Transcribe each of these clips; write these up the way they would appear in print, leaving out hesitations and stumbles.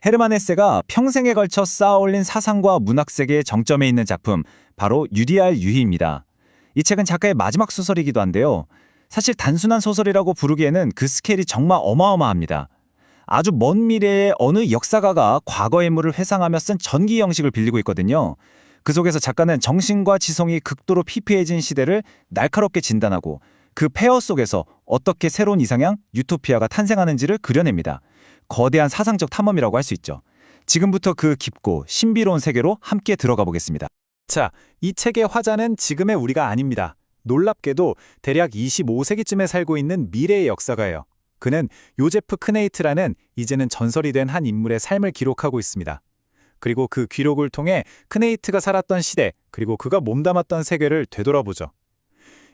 헤르만 헤세가 평생에 걸쳐 쌓아올린 사상과 문학 세계의 정점에 있는 작품, 바로 UDR 유희입니다. 이 책은 작가의 마지막 소설이기도 한데요. 사실 단순한 소설이라고 부르기에는 그 스케일이 정말 어마어마합니다. 아주 먼 미래의 어느 역사가가 과거의 인물을 회상하며 쓴 전기 형식을 빌리고 있거든요. 그 속에서 작가는 정신과 지성이 극도로 피폐해진 시대를 날카롭게 진단하고 그 폐허 속에서 어떻게 새로운 이상향, 유토피아가 탄생하는지를 그려냅니다. 거대한 사상적 탐험이라고 할 수 있죠. 지금부터 그 깊고 신비로운 세계로 함께 들어가 보겠습니다. 자, 이 책의 화자는 지금의 우리가 아닙니다. 놀랍게도 대략 25세기쯤에 살고 있는 미래의 역사가예요. 그는 요제프 크네이트라는 이제는 전설이 된 한 인물의 삶을 기록하고 있습니다. 그리고 그 기록을 통해 크네이트가 살았던 시대, 그리고 그가 몸담았던 세계를 되돌아보죠.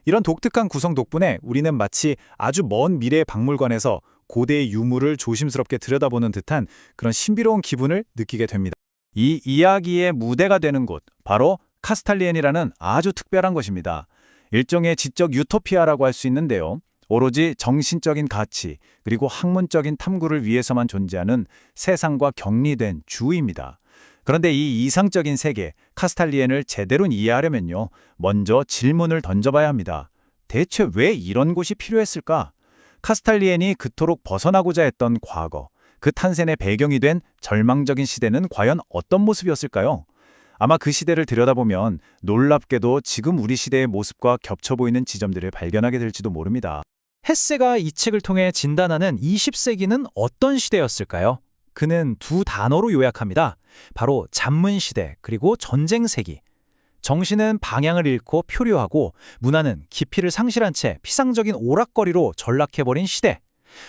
이런 독특한 구성 덕분에 우리는 마치 아주 먼 미래의 박물관에서 고대의 유물을 조심스럽게 들여다보는 듯한 그런 신비로운 기분을 느끼게 됩니다. 이 이야기의 무대가 되는 곳, 바로 카스탈리엔이라는 아주 특별한 곳입니다. 일종의 지적 유토피아라고 할 수 있는데요. 오로지 정신적인 가치, 그리고 학문적인 탐구를 위해서만 존재하는 세상과 격리된 주입니다. 그런데 이 이상적인 세계, 카스탈리엔을 제대로 이해하려면요, 먼저 질문을 던져봐야 합니다. 대체 왜 이런 곳이 필요했을까? 카스탈리엔이 그토록 벗어나고자 했던 과거, 그 탄생의 배경이 된 절망적인 시대는 과연 어떤 모습이었을까요? 아마 그 시대를 들여다보면 놀랍게도 지금 우리 시대의 모습과 겹쳐 보이는 지점들을 발견하게 될지도 모릅니다. 헤세가 이 책을 통해 진단하는 20세기는 어떤 시대였을까요? 그는 두 단어로 요약합니다. 바로 잔문시대 그리고 전쟁세기. 정신은 방향을 잃고 표류하고 문화는 깊이를 상실한 채 피상적인 오락거리로 전락해버린 시대.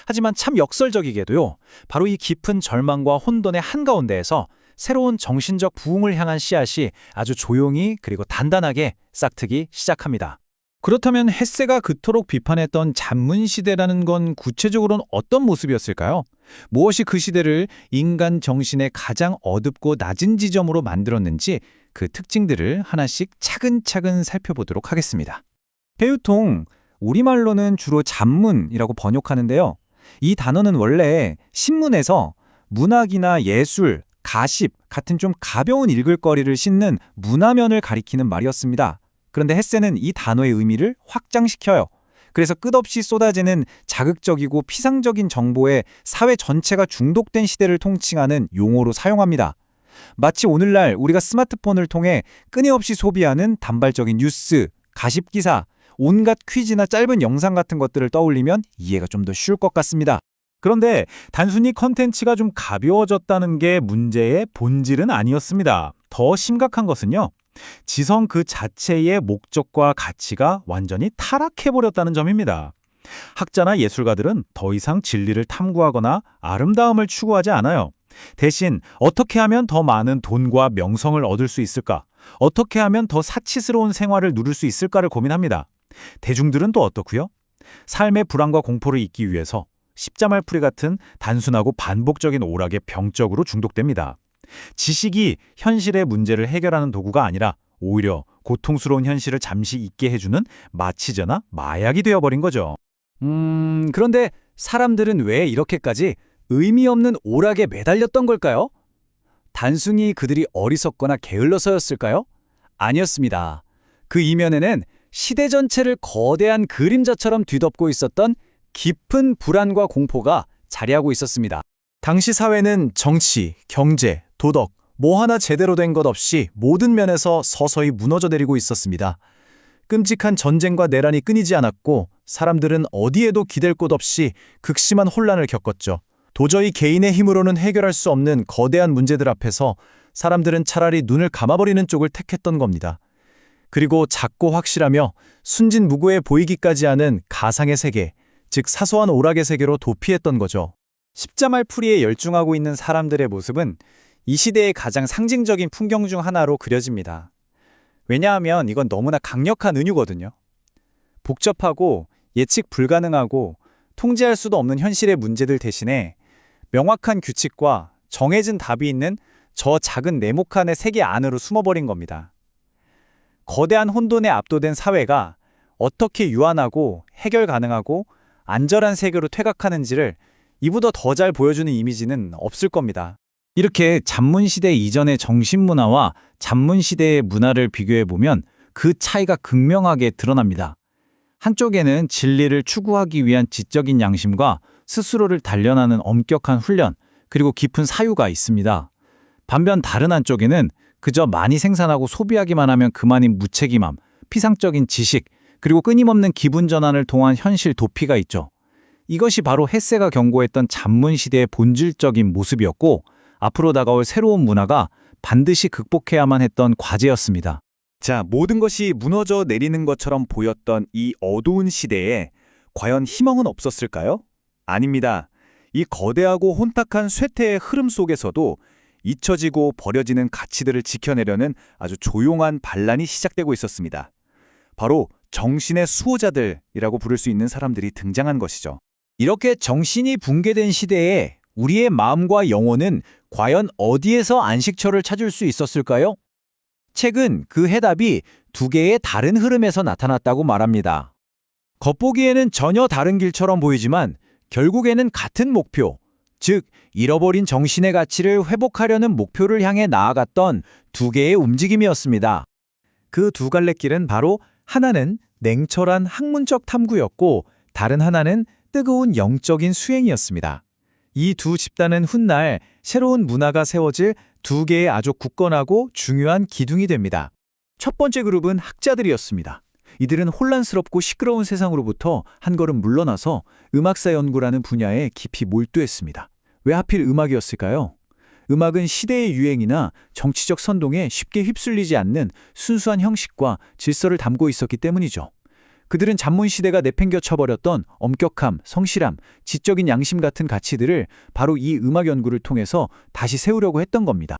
하지만 참 역설적이게도요. 바로 이 깊은 절망과 혼돈의 한가운데에서 새로운 정신적 부흥을 향한 씨앗이 아주 조용히 그리고 단단하게 싹트기 시작합니다. 그렇다면 헤세가 그토록 비판했던 잔문시대라는 건 구체적으로는 어떤 모습이었을까요? 무엇이 그 시대를 인간 정신의 가장 어둡고 낮은 지점으로 만들었는지 그 특징들을 하나씩 차근차근 살펴보도록 하겠습니다. 페유통, 우리말로는 주로 잔문이라고 번역하는데요. 이 단어는 원래 신문에서 문학이나 예술, 가십 같은 좀 가벼운 읽을거리를 싣는 문화면을 가리키는 말이었습니다. 그런데 헤세는 이 단어의 의미를 확장시켜요. 그래서 끝없이 쏟아지는 자극적이고 피상적인 정보에 사회 전체가 중독된 시대를 통칭하는 용어로 사용합니다. 마치 오늘날 우리가 스마트폰을 통해 끊임없이 소비하는 단발적인 뉴스, 가십기사, 온갖 퀴즈나 짧은 영상 같은 것들을 떠올리면 이해가 좀 더 쉬울 것 같습니다. 그런데 단순히 컨텐츠가 좀 가벼워졌다는 게 문제의 본질은 아니었습니다. 더 심각한 것은요, 지성 그 자체의 목적과 가치가 완전히 타락해버렸다는 점입니다. 학자나 예술가들은 더 이상 진리를 탐구하거나 아름다움을 추구하지 않아요. 대신 어떻게 하면 더 많은 돈과 명성을 얻을 수 있을까? 어떻게 하면 더 사치스러운 생활을 누릴 수 있을까를 고민합니다. 대중들은 또 어떻고요? 삶의 불안과 공포를 잊기 위해서 십자말풀이 같은 단순하고 반복적인 오락에 병적으로 중독됩니다. 지식이 현실의 문제를 해결하는 도구가 아니라 오히려 고통스러운 현실을 잠시 잊게 해주는 마취제나 마약이 되어버린 거죠. 그런데 사람들은 왜 이렇게까지 의미 없는 오락에 매달렸던 걸까요? 단순히 그들이 어리석거나 게을러서였을까요? 아니었습니다. 그 이면에는 시대 전체를 거대한 그림자처럼 뒤덮고 있었던 깊은 불안과 공포가 자리하고 있었습니다. 당시 사회는 정치, 경제, 도덕, 뭐 하나 제대로 된 것 없이 모든 면에서 서서히 무너져 내리고 있었습니다. 끔찍한 전쟁과 내란이 끊이지 않았고 사람들은 어디에도 기댈 곳 없이 극심한 혼란을 겪었죠. 도저히 개인의 힘으로는 해결할 수 없는 거대한 문제들 앞에서 사람들은 차라리 눈을 감아버리는 쪽을 택했던 겁니다. 그리고 작고 확실하며 순진무구해 보이기까지 하는 가상의 세계, 즉 사소한 오락의 세계로 도피했던 거죠. 십자말풀이에 열중하고 있는 사람들의 모습은 이 시대의 가장 상징적인 풍경 중 하나로 그려집니다. 왜냐하면 이건 너무나 강력한 은유거든요. 복잡하고 예측 불가능하고 통제할 수도 없는 현실의 문제들 대신에 명확한 규칙과 정해진 답이 있는 저 작은 네모칸의 세계 안으로 숨어버린 겁니다. 거대한 혼돈에 압도된 사회가 어떻게 유한하고 해결 가능하고 안전한 세계로 퇴각하는지를 이보다 더 잘 보여주는 이미지는 없을 겁니다. 이렇게 잡문시대 이전의 정신문화와 잡문시대의 문화를 비교해보면 그 차이가 극명하게 드러납니다. 한쪽에는 진리를 추구하기 위한 지적인 양심과 스스로를 단련하는 엄격한 훈련, 그리고 깊은 사유가 있습니다. 반면 다른 한쪽에는 그저 많이 생산하고 소비하기만 하면 그만인 무책임함, 피상적인 지식, 그리고 끊임없는 기분 전환을 통한 현실 도피가 있죠. 이것이 바로 헤세가 경고했던 잡문시대의 본질적인 모습이었고, 앞으로 다가올 새로운 문화가 반드시 극복해야만 했던 과제였습니다. 자, 모든 것이 무너져 내리는 것처럼 보였던 이 어두운 시대에 과연 희망은 없었을까요? 아닙니다. 이 거대하고 혼탁한 쇠퇴의 흐름 속에서도 잊혀지고 버려지는 가치들을 지켜내려는 아주 조용한 반란이 시작되고 있었습니다. 바로 정신의 수호자들이라고 부를 수 있는 사람들이 등장한 것이죠. 이렇게 정신이 붕괴된 시대에 우리의 마음과 영혼은 과연 어디에서 안식처를 찾을 수 있었을까요? 책은 그 해답이 두 개의 다른 흐름에서 나타났다고 말합니다. 겉보기에는 전혀 다른 길처럼 보이지만 결국에는 같은 목표, 즉 잃어버린 정신의 가치를 회복하려는 목표를 향해 나아갔던 두 개의 움직임이었습니다. 그 두 갈래 길은 바로 하나는 냉철한 학문적 탐구였고 다른 하나는 뜨거운 영적인 수행이었습니다. 이 두 집단은 훗날 새로운 문화가 세워질 두 개의 아주 굳건하고 중요한 기둥이 됩니다. 첫 번째 그룹은 학자들이었습니다. 이들은 혼란스럽고 시끄러운 세상으로부터 한 걸음 물러나서 음악사 연구라는 분야에 깊이 몰두했습니다. 왜 하필 음악이었을까요? 음악은 시대의 유행이나 정치적 선동에 쉽게 휩쓸리지 않는 순수한 형식과 질서를 담고 있었기 때문이죠. 그들은 잡문시대가 내팽겨 쳐버렸던 엄격함, 성실함, 지적인 양심 같은 가치들을 바로 이 음악 연구를 통해서 다시 세우려고 했던 겁니다.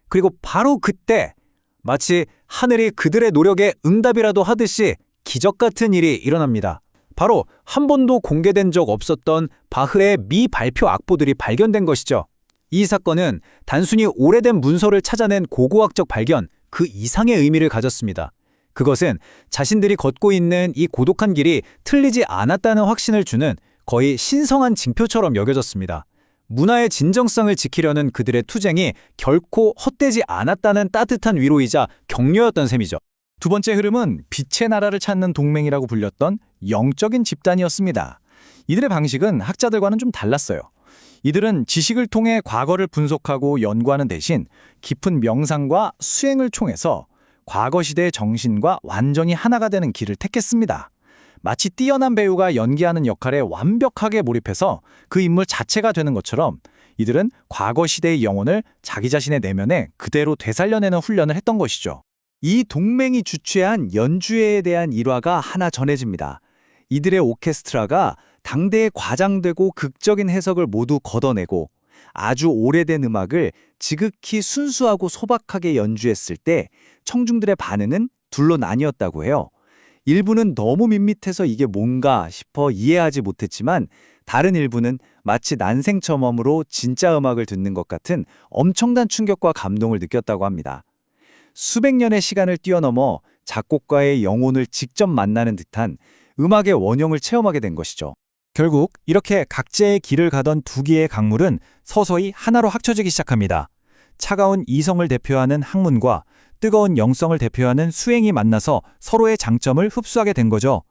그리고 바로 그때 마치 하늘이 그들의 노력에 응답이라도 하듯이 기적 같은 일이 일어납니다. 바로 한 번도 공개된 적 없었던 바흐의 미발표 악보들이 발견된 것이죠. 이 사건은 단순히 오래된 문서를 찾아낸 고고학적 발견, 그 이상의 의미를 가졌습니다. 그것은 자신들이 걷고 있는 이 고독한 길이 틀리지 않았다는 확신을 주는 거의 신성한 징표처럼 여겨졌습니다. 문화의 진정성을 지키려는 그들의 투쟁이 결코 헛되지 않았다는 따뜻한 위로이자 격려였던 셈이죠. 두 번째 흐름은 빛의 나라를 찾는 동맹이라고 불렸던 영적인 집단이었습니다. 이들의 방식은 학자들과는 좀 달랐어요. 이들은 지식을 통해 과거를 분석하고 연구하는 대신 깊은 명상과 수행을 통해서 과거 시대의 정신과 완전히 하나가 되는 길을 택했습니다. 마치 뛰어난 배우가 연기하는 역할에 완벽하게 몰입해서 그 인물 자체가 되는 것처럼 이들은 과거 시대의 영혼을 자기 자신의 내면에 그대로 되살려내는 훈련을 했던 것이죠. 이 동맹이 주최한 연주회에 대한 일화가 하나 전해집니다. 이들의 오케스트라가 당대의 과장되고 극적인 해석을 모두 걷어내고 아주 오래된 음악을 지극히 순수하고 소박하게 연주했을 때 청중들의 반응은 둘로 나뉘었다고 해요. 일부는 너무 밋밋해서 이게 뭔가 싶어 이해하지 못했지만 다른 일부는 마치 난생처음으로 진짜 음악을 듣는 것 같은 엄청난 충격과 감동을 느꼈다고 합니다. 수백 년의 시간을 뛰어넘어 작곡가의 영혼을 직접 만나는 듯한 음악의 원형을 체험하게 된 것이죠. 결국 이렇게 각자의 길을 가던 두 개의 강물은 서서히 하나로 합쳐지기 시작합니다. 차가운 이성을 대표하는 학문과 뜨거운 영성을 대표하는 수행이 만나서 서로의 장점을 흡수하게 된 거죠.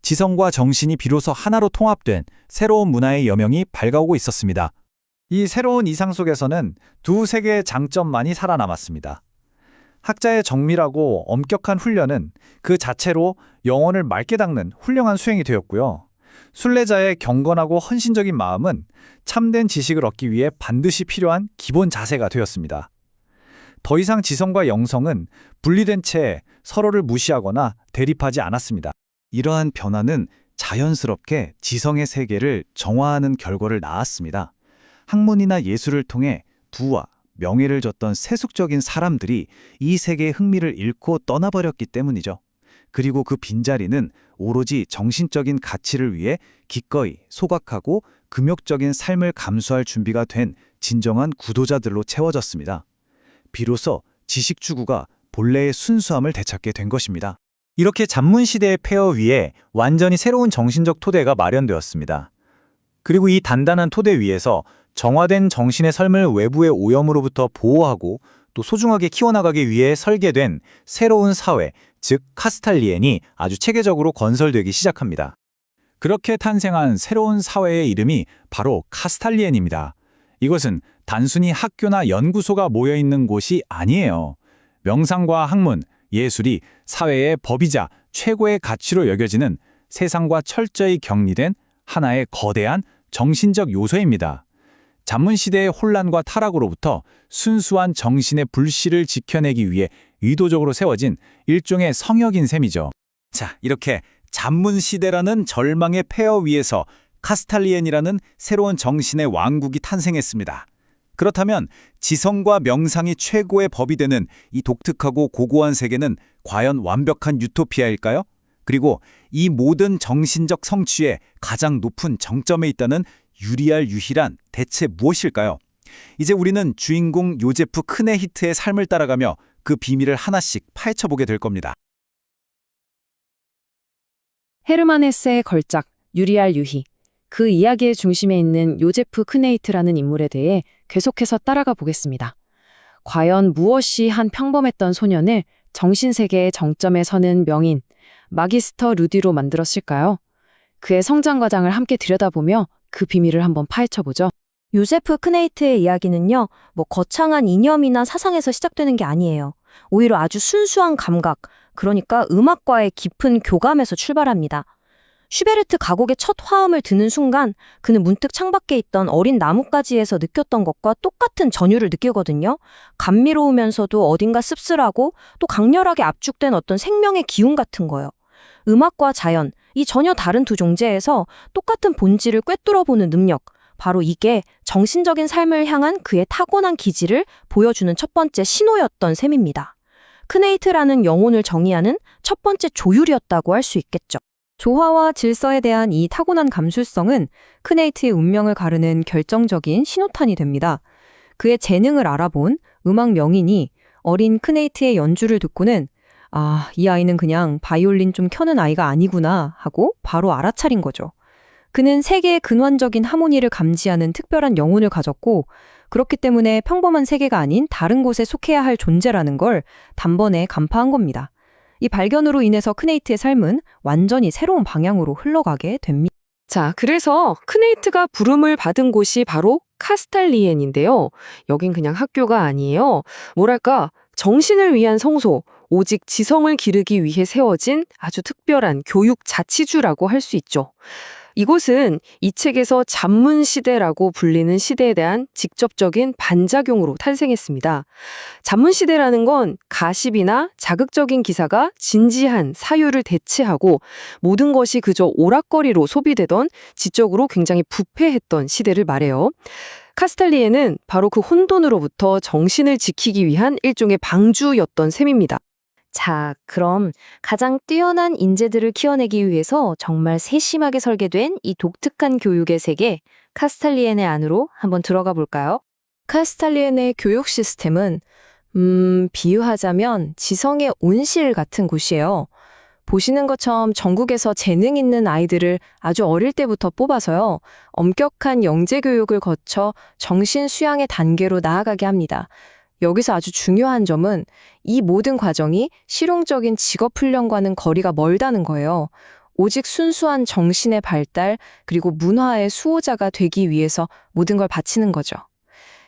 지성과 정신이 비로소 하나로 통합된 새로운 문화의 여명이 밝아오고 있었습니다. 이 새로운 이상 속에서는 두 세계의 장점만이 살아남았습니다. 학자의 정밀하고 엄격한 훈련은 그 자체로 영혼을 맑게 닦는 훌륭한 수행이 되었고요. 순례자의 경건하고 헌신적인 마음은 참된 지식을 얻기 위해 반드시 필요한 기본 자세가 되었습니다. 더 이상 지성과 영성은 분리된 채 서로를 무시하거나 대립하지 않았습니다. 이러한 변화는 자연스럽게 지성의 세계를 정화하는 결과를 낳았습니다. 학문이나 예술을 통해 부와 명예를 줬던 세속적인 사람들이 이 세계의 흥미를 잃고 떠나버렸기 때문이죠. 그리고 그 빈자리는 오로지 정신적인 가치를 위해 기꺼이 소각하고 금욕적인 삶을 감수할 준비가 된 진정한 구도자들로 채워졌습니다. 비로소 지식 추구가 본래의 순수함을 되찾게 된 것입니다. 이렇게 잡문시대의 폐허 위에 완전히 새로운 정신적 토대가 마련되었습니다. 그리고 이 단단한 토대 위에서 정화된 정신의 삶을 외부의 오염으로부터 보호하고 또 소중하게 키워나가기 위해 설계된 새로운 사회, 즉 카스탈리엔이 아주 체계적으로 건설되기 시작합니다. 그렇게 탄생한 새로운 사회의 이름이 바로 카스탈리엔입니다. 이것은 단순히 학교나 연구소가 모여있는 곳이 아니에요. 명상과 학문, 예술이 사회의 법이자 최고의 가치로 여겨지는 세상과 철저히 격리된 하나의 거대한 정신적 요소입니다. 잠문시대의 혼란과 타락으로부터 순수한 정신의 불씨를 지켜내기 위해 의도적으로 세워진 일종의 성역인 셈이죠. 자, 이렇게 잠문시대라는 절망의 폐허 위에서 카스탈리엔이라는 새로운 정신의 왕국이 탄생했습니다. 그렇다면 지성과 명상이 최고의 법이 되는 이 독특하고 고고한 세계는 과연 완벽한 유토피아일까요? 그리고 이 모든 정신적 성취의 가장 높은 정점에 있다는 유리할 유일한 대체 무엇일까요? 이제 우리는 주인공 요제프 크네히트의 삶을 따라가며 그 비밀을 하나씩 파헤쳐보게 될 겁니다. 헤르만 헤세의 걸작 유리알 유희. 그 이야기의 중심에 있는 요제프 크네히트라는 인물에 대해 계속해서 따라가 보겠습니다. 과연 무엇이 한 평범했던 소년을 정신세계의 정점에 서는 명인 마기스터 루디로 만들었을까요? 그의 성장 과정을 함께 들여다보며 그 비밀을 한번 파헤쳐보죠. 요제프 크네이트의 이야기는요, 거창한 이념이나 사상에서 시작되는 게 아니에요. 오히려 아주 순수한 감각, 그러니까 음악과의 깊은 교감에서 출발합니다. 슈베르트 가곡의 첫 화음을 듣는 순간 그는 문득 창밖에 있던 어린 나뭇가지에서 느꼈던 것과 똑같은 전율을 느끼거든요. 감미로우면서도 어딘가 씁쓸하고 또 강렬하게 압축된 어떤 생명의 기운 같은 거요. 음악과 자연, 이 전혀 다른 두 존재에서 똑같은 본질을 꿰뚫어보는 능력, 바로 이게 정신적인 삶을 향한 그의 타고난 기질을 보여주는 첫 번째 신호였던 셈입니다. 크네이트라는 영혼을 정의하는 첫 번째 조율이었다고 할 수 있겠죠. 조화와 질서에 대한 이 타고난 감수성은 크네이트의 운명을 가르는 결정적인 신호탄이 됩니다. 그의 재능을 알아본 음악 명인이 어린 크네이트의 연주를 듣고는 이 아이는 그냥 바이올린 좀 켜는 아이가 아니구나 하고 바로 알아차린 거죠. 그는 세계의 근원적인 하모니를 감지하는 특별한 영혼을 가졌고 그렇기 때문에 평범한 세계가 아닌 다른 곳에 속해야 할 존재라는 걸 단번에 간파한 겁니다. 이 발견으로 인해서 크네이트의 삶은 완전히 새로운 방향으로 흘러가게 됩니다. 자, 그래서 크네이트가 부름을 받은 곳이 바로 카스탈리엔인데요. 여긴 그냥 학교가 아니에요. 뭐랄까, 정신을 위한 성소, 오직 지성을 기르기 위해 세워진 아주 특별한 교육 자치주라고 할 수 있죠. 이곳은 이 책에서 잠문시대라고 불리는 시대에 대한 직접적인 반작용으로 탄생했습니다. 잠문시대라는 건 가십이나 자극적인 기사가 진지한 사유를 대체하고 모든 것이 그저 오락거리로 소비되던 지적으로 굉장히 부패했던 시대를 말해요. 카스탈리에는 바로 그 혼돈으로부터 정신을 지키기 위한 일종의 방주였던 셈입니다. 자, 그럼 가장 뛰어난 인재들을 키워내기 위해서 정말 세심하게 설계된 이 독특한 교육의 세계, 카스탈리엔의 안으로 한번 들어가 볼까요? 카스탈리엔의 교육 시스템은 비유하자면 지성의 온실 같은 곳이에요. 보시는 것처럼 전국에서 재능 있는 아이들을 아주 어릴 때부터 뽑아서요. 엄격한 영재 교육을 거쳐 정신 수양의 단계로 나아가게 합니다. 여기서 아주 중요한 점은 이 모든 과정이 실용적인 직업훈련과는 거리가 멀다는 거예요. 오직 순수한 정신의 발달 그리고 문화의 수호자가 되기 위해서 모든 걸 바치는 거죠.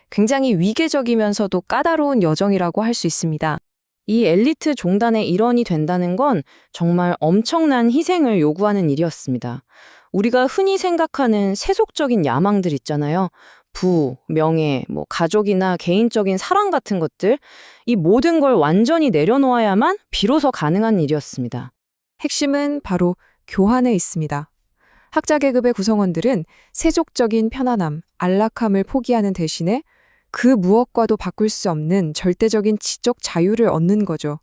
굉장히 위계적이면서도 까다로운 여정이라고 할 수 있습니다. 이 엘리트 종단의 일원이 된다는 건 정말 엄청난 희생을 요구하는 일이었습니다. 우리가 흔히 생각하는 세속적인 야망들 있잖아요. 부, 명예, 가족이나 개인적인 사랑 같은 것들, 이 모든 걸 완전히 내려놓아야만 비로소 가능한 일이었습니다. 핵심은 바로 교환에 있습니다. 학자 계급의 구성원들은 세속적인 편안함, 안락함을 포기하는 대신에 그 무엇과도 바꿀 수 없는 절대적인 지적 자유를 얻는 거죠.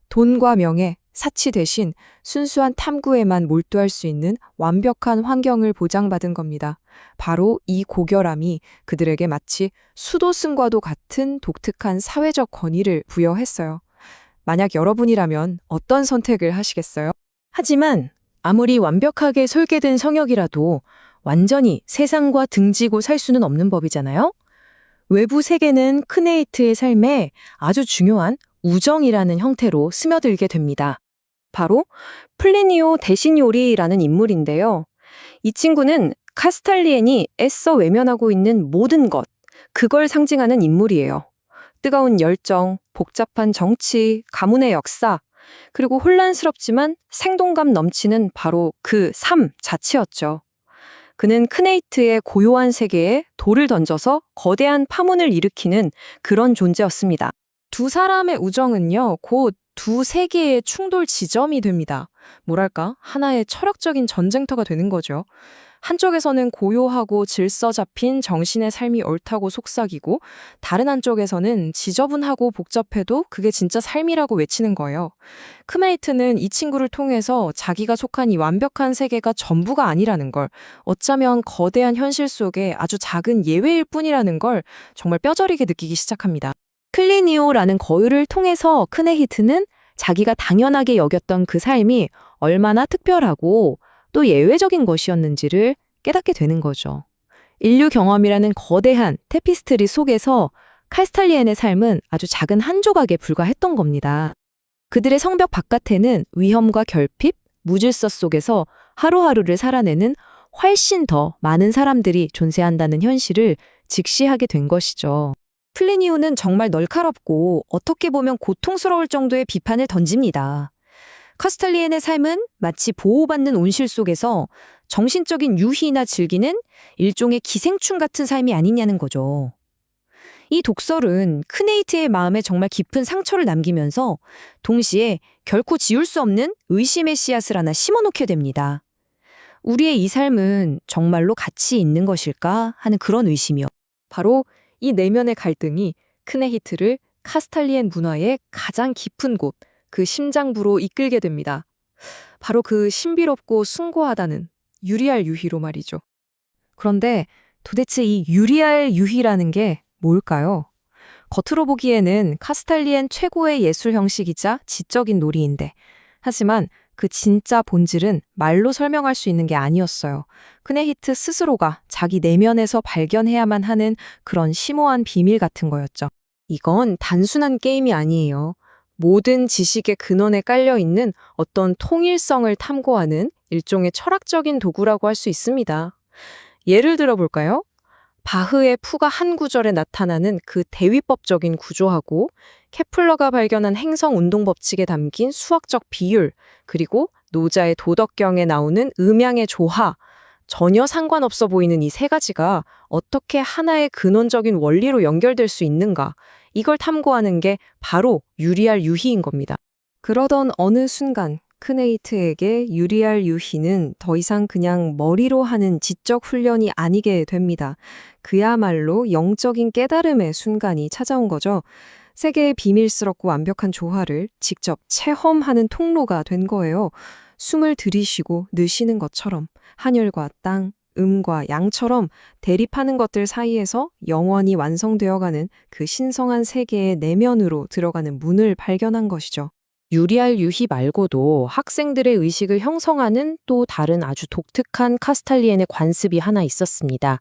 돈과 명예, 사치 대신 순수한 탐구에만 몰두할 수 있는 완벽한 환경을 보장받은 겁니다. 바로 이 고결함이 그들에게 마치 수도승과도 같은 독특한 사회적 권위를 부여했어요. 만약 여러분이라면 어떤 선택을 하시겠어요? 하지만 아무리 완벽하게 설계된 성역이라도 완전히 세상과 등지고 살 수는 없는 법이잖아요. 외부 세계는 크네이트의 삶에 아주 중요한 우정이라는 형태로 스며들게 됩니다. 바로 플리니오 대신요리라는 인물인데요. 이 친구는 카스탈리엔이 애써 외면하고 있는 모든 것, 그걸 상징하는 인물이에요. 뜨거운 열정, 복잡한 정치, 가문의 역사, 그리고 혼란스럽지만 생동감 넘치는 바로 그 삶 자체였죠. 그는 크네이트의 고요한 세계에 돌을 던져서 거대한 파문을 일으키는 그런 존재였습니다. 두 사람의 우정은요, 곧 두 세계의 충돌 지점이 됩니다. 뭐랄까, 하나의 철학적인 전쟁터가 되는 거죠. 한쪽에서는 고요하고 질서 잡힌 정신의 삶이 옳다고 속삭이고, 다른 한쪽에서는 지저분하고 복잡해도 그게 진짜 삶이라고 외치는 거예요. 크네이트는 이 친구를 통해서 자기가 속한 이 완벽한 세계가 전부가 아니라는 걸, 어쩌면 거대한 현실 속에 아주 작은 예외일 뿐이라는 걸 정말 뼈저리게 느끼기 시작합니다. 클리니오라는 거유를 통해서 크네히트는 자기가 당연하게 여겼던 그 삶이 얼마나 특별하고 또 예외적인 것이었는지를 깨닫게 되는 거죠. 인류 경험이라는 거대한 테피스트리 속에서 카스탈리엔의 삶은 아주 작은 한 조각에 불과했던 겁니다. 그들의 성벽 바깥에는 위험과 결핍, 무질서 속에서 하루하루를 살아내는 훨씬 더 많은 사람들이 존재한다는 현실을 직시하게 된 것이죠. 플리니오는 정말 날카롭고 어떻게 보면 고통스러울 정도의 비판을 던집니다. 카스탈리엔의 삶은 마치 보호받는 온실 속에서 정신적인 유희나 즐기는 일종의 기생충 같은 삶이 아니냐는 거죠. 이 독설은 크네이트의 마음에 정말 깊은 상처를 남기면서 동시에 결코 지울 수 없는 의심의 씨앗을 하나 심어놓게 됩니다. 우리의 이 삶은 정말로 가치 있는 것일까 하는 그런 의심이요. 바로 이 내면의 갈등이 크네히트를 카스탈리엔 문화의 가장 깊은 곳, 그 심장부로 이끌게 됩니다. 바로 그 신비롭고 숭고하다는 유리알 유희로 말이죠. 그런데 도대체 이 유리알 유희라는 게 뭘까요? 겉으로 보기에는 카스탈리엔 최고의 예술 형식이자 지적인 놀이인데, 하지만 그 진짜 본질은 말로 설명할 수 있는 게 아니었어요. 크네히트 스스로가 자기 내면에서 발견해야만 하는 그런 심오한 비밀 같은 거였죠. 이건 단순한 게임이 아니에요. 모든 지식의 근원에 깔려있는 어떤 통일성을 탐구하는 일종의 철학적인 도구라고 할 수 있습니다. 예를 들어볼까요? 바흐의 푸가 한 구절에 나타나는 그 대위법적인 구조하고 케플러가 발견한 행성 운동 법칙에 담긴 수학적 비율, 그리고 노자의 도덕경에 나오는 음양의 조화, 전혀 상관없어 보이는 이 세 가지가 어떻게 하나의 근원적인 원리로 연결될 수 있는가, 이걸 탐구하는 게 바로 유리알 유희인 겁니다. 그러던 어느 순간 크네이트에게 유리알 유희는 더 이상 그냥 머리로 하는 지적 훈련이 아니게 됩니다. 그야말로 영적인 깨달음의 순간이 찾아온 거죠. 세계의 비밀스럽고 완벽한 조화를 직접 체험하는 통로가 된 거예요. 숨을 들이쉬고 느쉬는 것처럼 하늘과 땅, 음과 양처럼 대립하는 것들 사이에서 영원히 완성되어가는 그 신성한 세계의 내면으로 들어가는 문을 발견한 것이죠. 유리알 유희 말고도 학생들의 의식을 형성하는 또 다른 아주 독특한 카스탈리엔의 관습이 하나 있었습니다.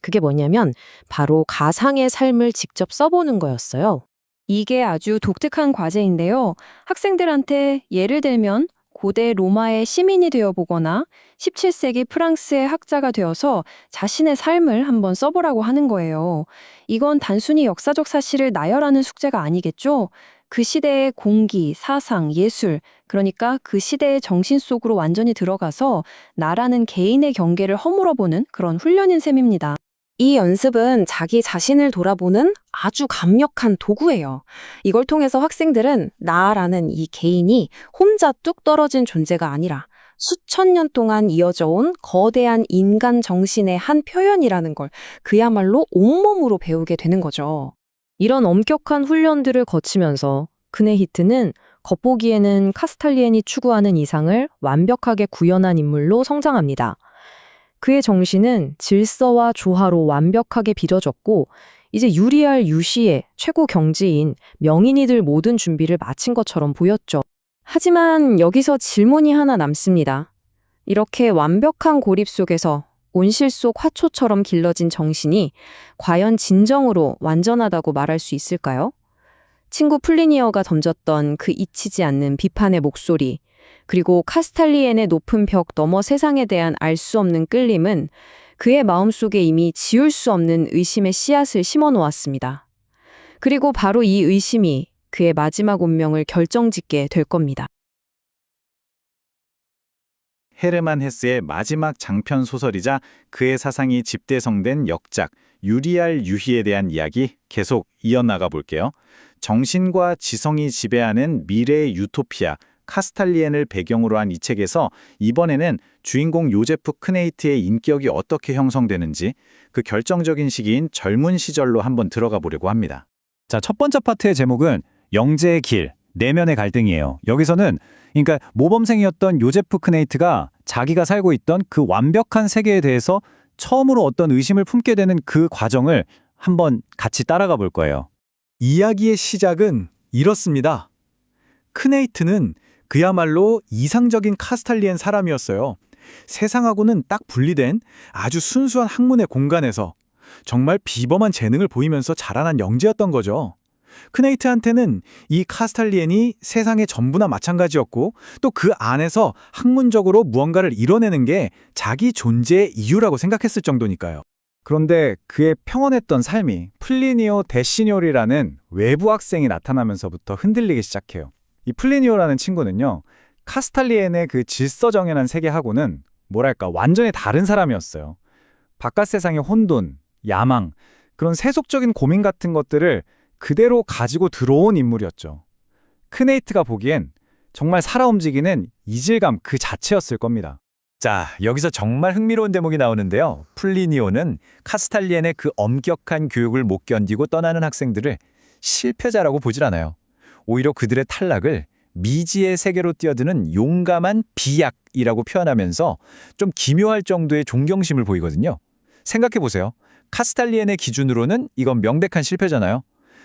그게 뭐냐면 바로 가상의 삶을 직접 써보는 거였어요. 이게 아주 독특한 과제인데요. 학생들한테 예를 들면 고대 로마의 시민이 되어보거나 17세기 프랑스의 학자가 되어서 자신의 삶을 한번 써보라고 하는 거예요. 이건 단순히 역사적 사실을 나열하는 숙제가 아니겠죠? 그 시대의 공기, 사상, 예술, 그러니까 그 시대의 정신 속으로 완전히 들어가서 나라는 개인의 경계를 허물어보는 그런 훈련인 셈입니다. 이 연습은 자기 자신을 돌아보는 아주 강력한 도구예요. 이걸 통해서 학생들은 나라는 이 개인이 혼자 뚝 떨어진 존재가 아니라 수천 년 동안 이어져 온 거대한 인간 정신의 한 표현이라는 걸 그야말로 온몸으로 배우게 되는 거죠. 이런 엄격한 훈련들을 거치면서 크네히트는 겉보기에는 카스탈리엔이 추구하는 이상을 완벽하게 구현한 인물로 성장합니다. 그의 정신은 질서와 조화로 완벽하게 빚어졌고 이제 유리알 유시의 최고 경지인 명인이 될 모든 준비를 마친 것처럼 보였죠. 하지만 여기서 질문이 하나 남습니다. 이렇게 완벽한 고립 속에서 온실 속 화초처럼 길러진 정신이 과연 진정으로 완전하다고 말할 수 있을까요? 친구 플리니어가 던졌던 그 잊히지 않는 비판의 목소리, 그리고 카스탈리엔의 높은 벽 너머 세상에 대한 알 수 없는 끌림은 그의 마음속에 이미 지울 수 없는 의심의 씨앗을 심어 놓았습니다. 그리고 바로 이 의심이 그의 마지막 운명을 결정짓게 될 겁니다. 헤르만 헤스의 마지막 장편 소설이자 그의 사상이 집대성된 역작 유리알 유희에 대한 이야기 계속 이어나가 볼게요. 정신과 지성이 지배하는 미래의 유토피아 카스탈리엔을 배경으로 한 이 책에서 이번에는 주인공 요제프 크네이트의 인격이 어떻게 형성되는지 그 결정적인 시기인 젊은 시절로 한번 들어가 보려고 합니다. 자, 첫 번째 파트의 제목은 영재의 길, 내면의 갈등이에요. 여기서는 그러니까 모범생이었던 요제프 크네이트가 자기가 살고 있던 그 완벽한 세계에 대해서 처음으로 어떤 의심을 품게 되는 그 과정을 한번 같이 따라가 볼 거예요. 이야기의 시작은 이렇습니다. 크네이트는 그야말로 이상적인 카스탈리엔 사람이었어요. 세상하고는 딱 분리된 아주 순수한 학문의 공간에서 정말 비범한 재능을 보이면서 자라난 영재였던 거죠. 크네이트한테는 이 카스탈리엔이 세상의 전부나 마찬가지였고 또 그 안에서 학문적으로 무언가를 이뤄내는 게 자기 존재의 이유라고 생각했을 정도니까요. 그런데 그의 평온했던 삶이 플리니오 데시뇨리라는 외부 학생이 나타나면서부터 흔들리기 시작해요. 이 플리니오라는 친구는요, 카스탈리엔의 그 질서정연한 세계하고는 뭐랄까 완전히 다른 사람이었어요. 바깥 세상의 혼돈, 야망, 그런 세속적인 고민 같은 것들을 그대로 가지고 들어온 인물이었죠. 크네이트가 보기엔 정말 살아 움직이는 이질감 그 자체였을 겁니다. 자, 여기서 정말 흥미로운 대목이 나오는데요. 플리니오는 카스탈리엔의 그 엄격한 교육을 못 견디고 떠나는 학생들을 실패자라고 보질 않아요. 오히려 그들의 탈락을 미지의 세계로 뛰어드는 용감한 비약이라고 표현하면서 좀 기묘할 정도의 존경심을 보이거든요. 생각해보세요. 카스탈리엔의 기준으로는 이건 명백한 실패잖아요.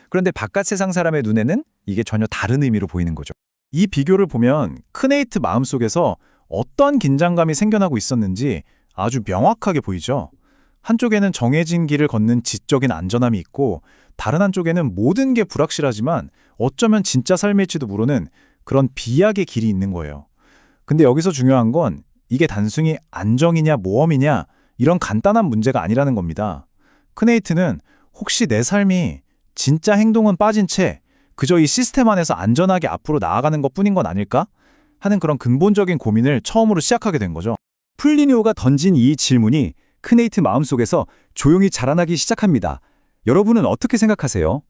그런데 바깥 세상 사람의 눈에는 이게 전혀 다른 의미로 보이는 거죠. 이 비교를 보면 크네이트 마음속에서 어떤 긴장감이 생겨나고 있었는지 아주 명확하게 보이죠. 한쪽에는 정해진 길을 걷는 지적인 안전함이 있고 다른 한쪽에는 모든 게 불확실하지만 어쩌면 진짜 삶일지도 모르는 그런 비약의 길이 있는 거예요. 근데 여기서 중요한 건 이게 단순히 안정이냐 모험이냐 이런 간단한 문제가 아니라는 겁니다. 크네이트는 혹시 내 삶이 진짜 행동은 빠진 채 그저 이 시스템 안에서 안전하게 앞으로 나아가는 것뿐인 건 아닐까? 하는 그런 근본적인 고민을 처음으로 시작하게 된 거죠. 플리니오가 던진 이 질문이 크네이트 마음속에서 조용히 자라나기 시작합니다. 여러분은 어떻게 생각하세요?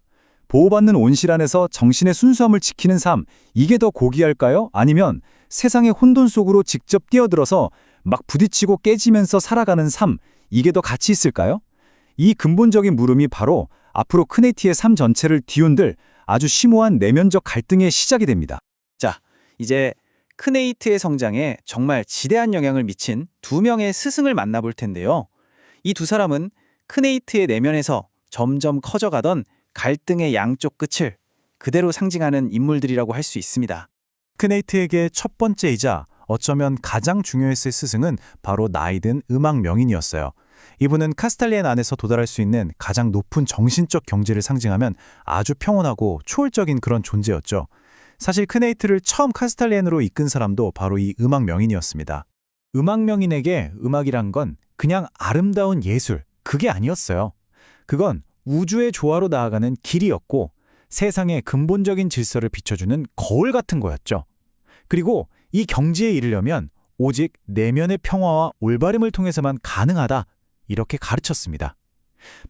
보호받는 온실 안에서 정신의 순수함을 지키는 삶, 이게 더 고귀할까요? 아니면 세상의 혼돈 속으로 직접 뛰어들어서 막 부딪히고 깨지면서 살아가는 삶, 이게 더 가치 있을까요? 이 근본적인 물음이 바로 앞으로 크네이트의 삶 전체를 뒤흔들 아주 심오한 내면적 갈등의 시작이 됩니다. 자, 이제 크네이트의 성장에 정말 지대한 영향을 미친 두 명의 스승을 만나볼 텐데요. 이 두 사람은 크네이트의 내면에서 점점 커져가던 갈등의 양쪽 끝을 그대로 상징하는 인물들이라고 할 수 있습니다. 크네이트에게 첫 번째이자 어쩌면 가장 중요했을 스승은 바로 나이든 음악 명인이었어요. 이분은 카스탈리엔 안에서 도달할 수 있는 가장 높은 정신적 경지를 상징하면 아주 평온하고 초월적인 그런 존재였죠. 사실 크네이트를 처음 카스탈리엔으로 이끈 사람도 바로 이 음악 명인이었습니다. 음악 명인에게 음악이란 건 그냥 아름다운 예술, 그게 아니었어요. 그건 우주의 조화로 나아가는 길이었고 세상의 근본적인 질서를 비춰주는 거울 같은 거였죠. 그리고 이 경지에 이르려면 오직 내면의 평화와 올바름을 통해서만 가능하다, 이렇게 가르쳤습니다.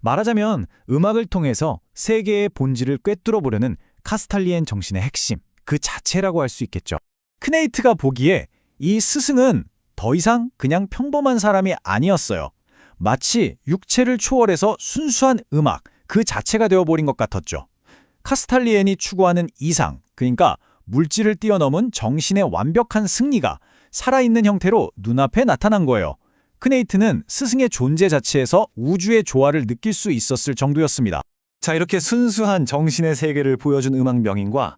말하자면 음악을 통해서 세계의 본질을 꿰뚫어 보려는 카스탈리엔 정신의 핵심, 그 자체라고 할 수 있겠죠. 크네이트가 보기에 이 스승은 더 이상 그냥 평범한 사람이 아니었어요. 마치 육체를 초월해서 순수한 음악, 그 자체가 되어버린 것 같았죠. 카스탈리엔이 추구하는 이상, 그러니까 물질을 뛰어넘은 정신의 완벽한 승리가 살아있는 형태로 눈앞에 나타난 거예요. 크네이트는 스승의 존재 자체에서 우주의 조화를 느낄 수 있었을 정도였습니다. 자, 이렇게 순수한 정신의 세계를 보여준 음악 명인과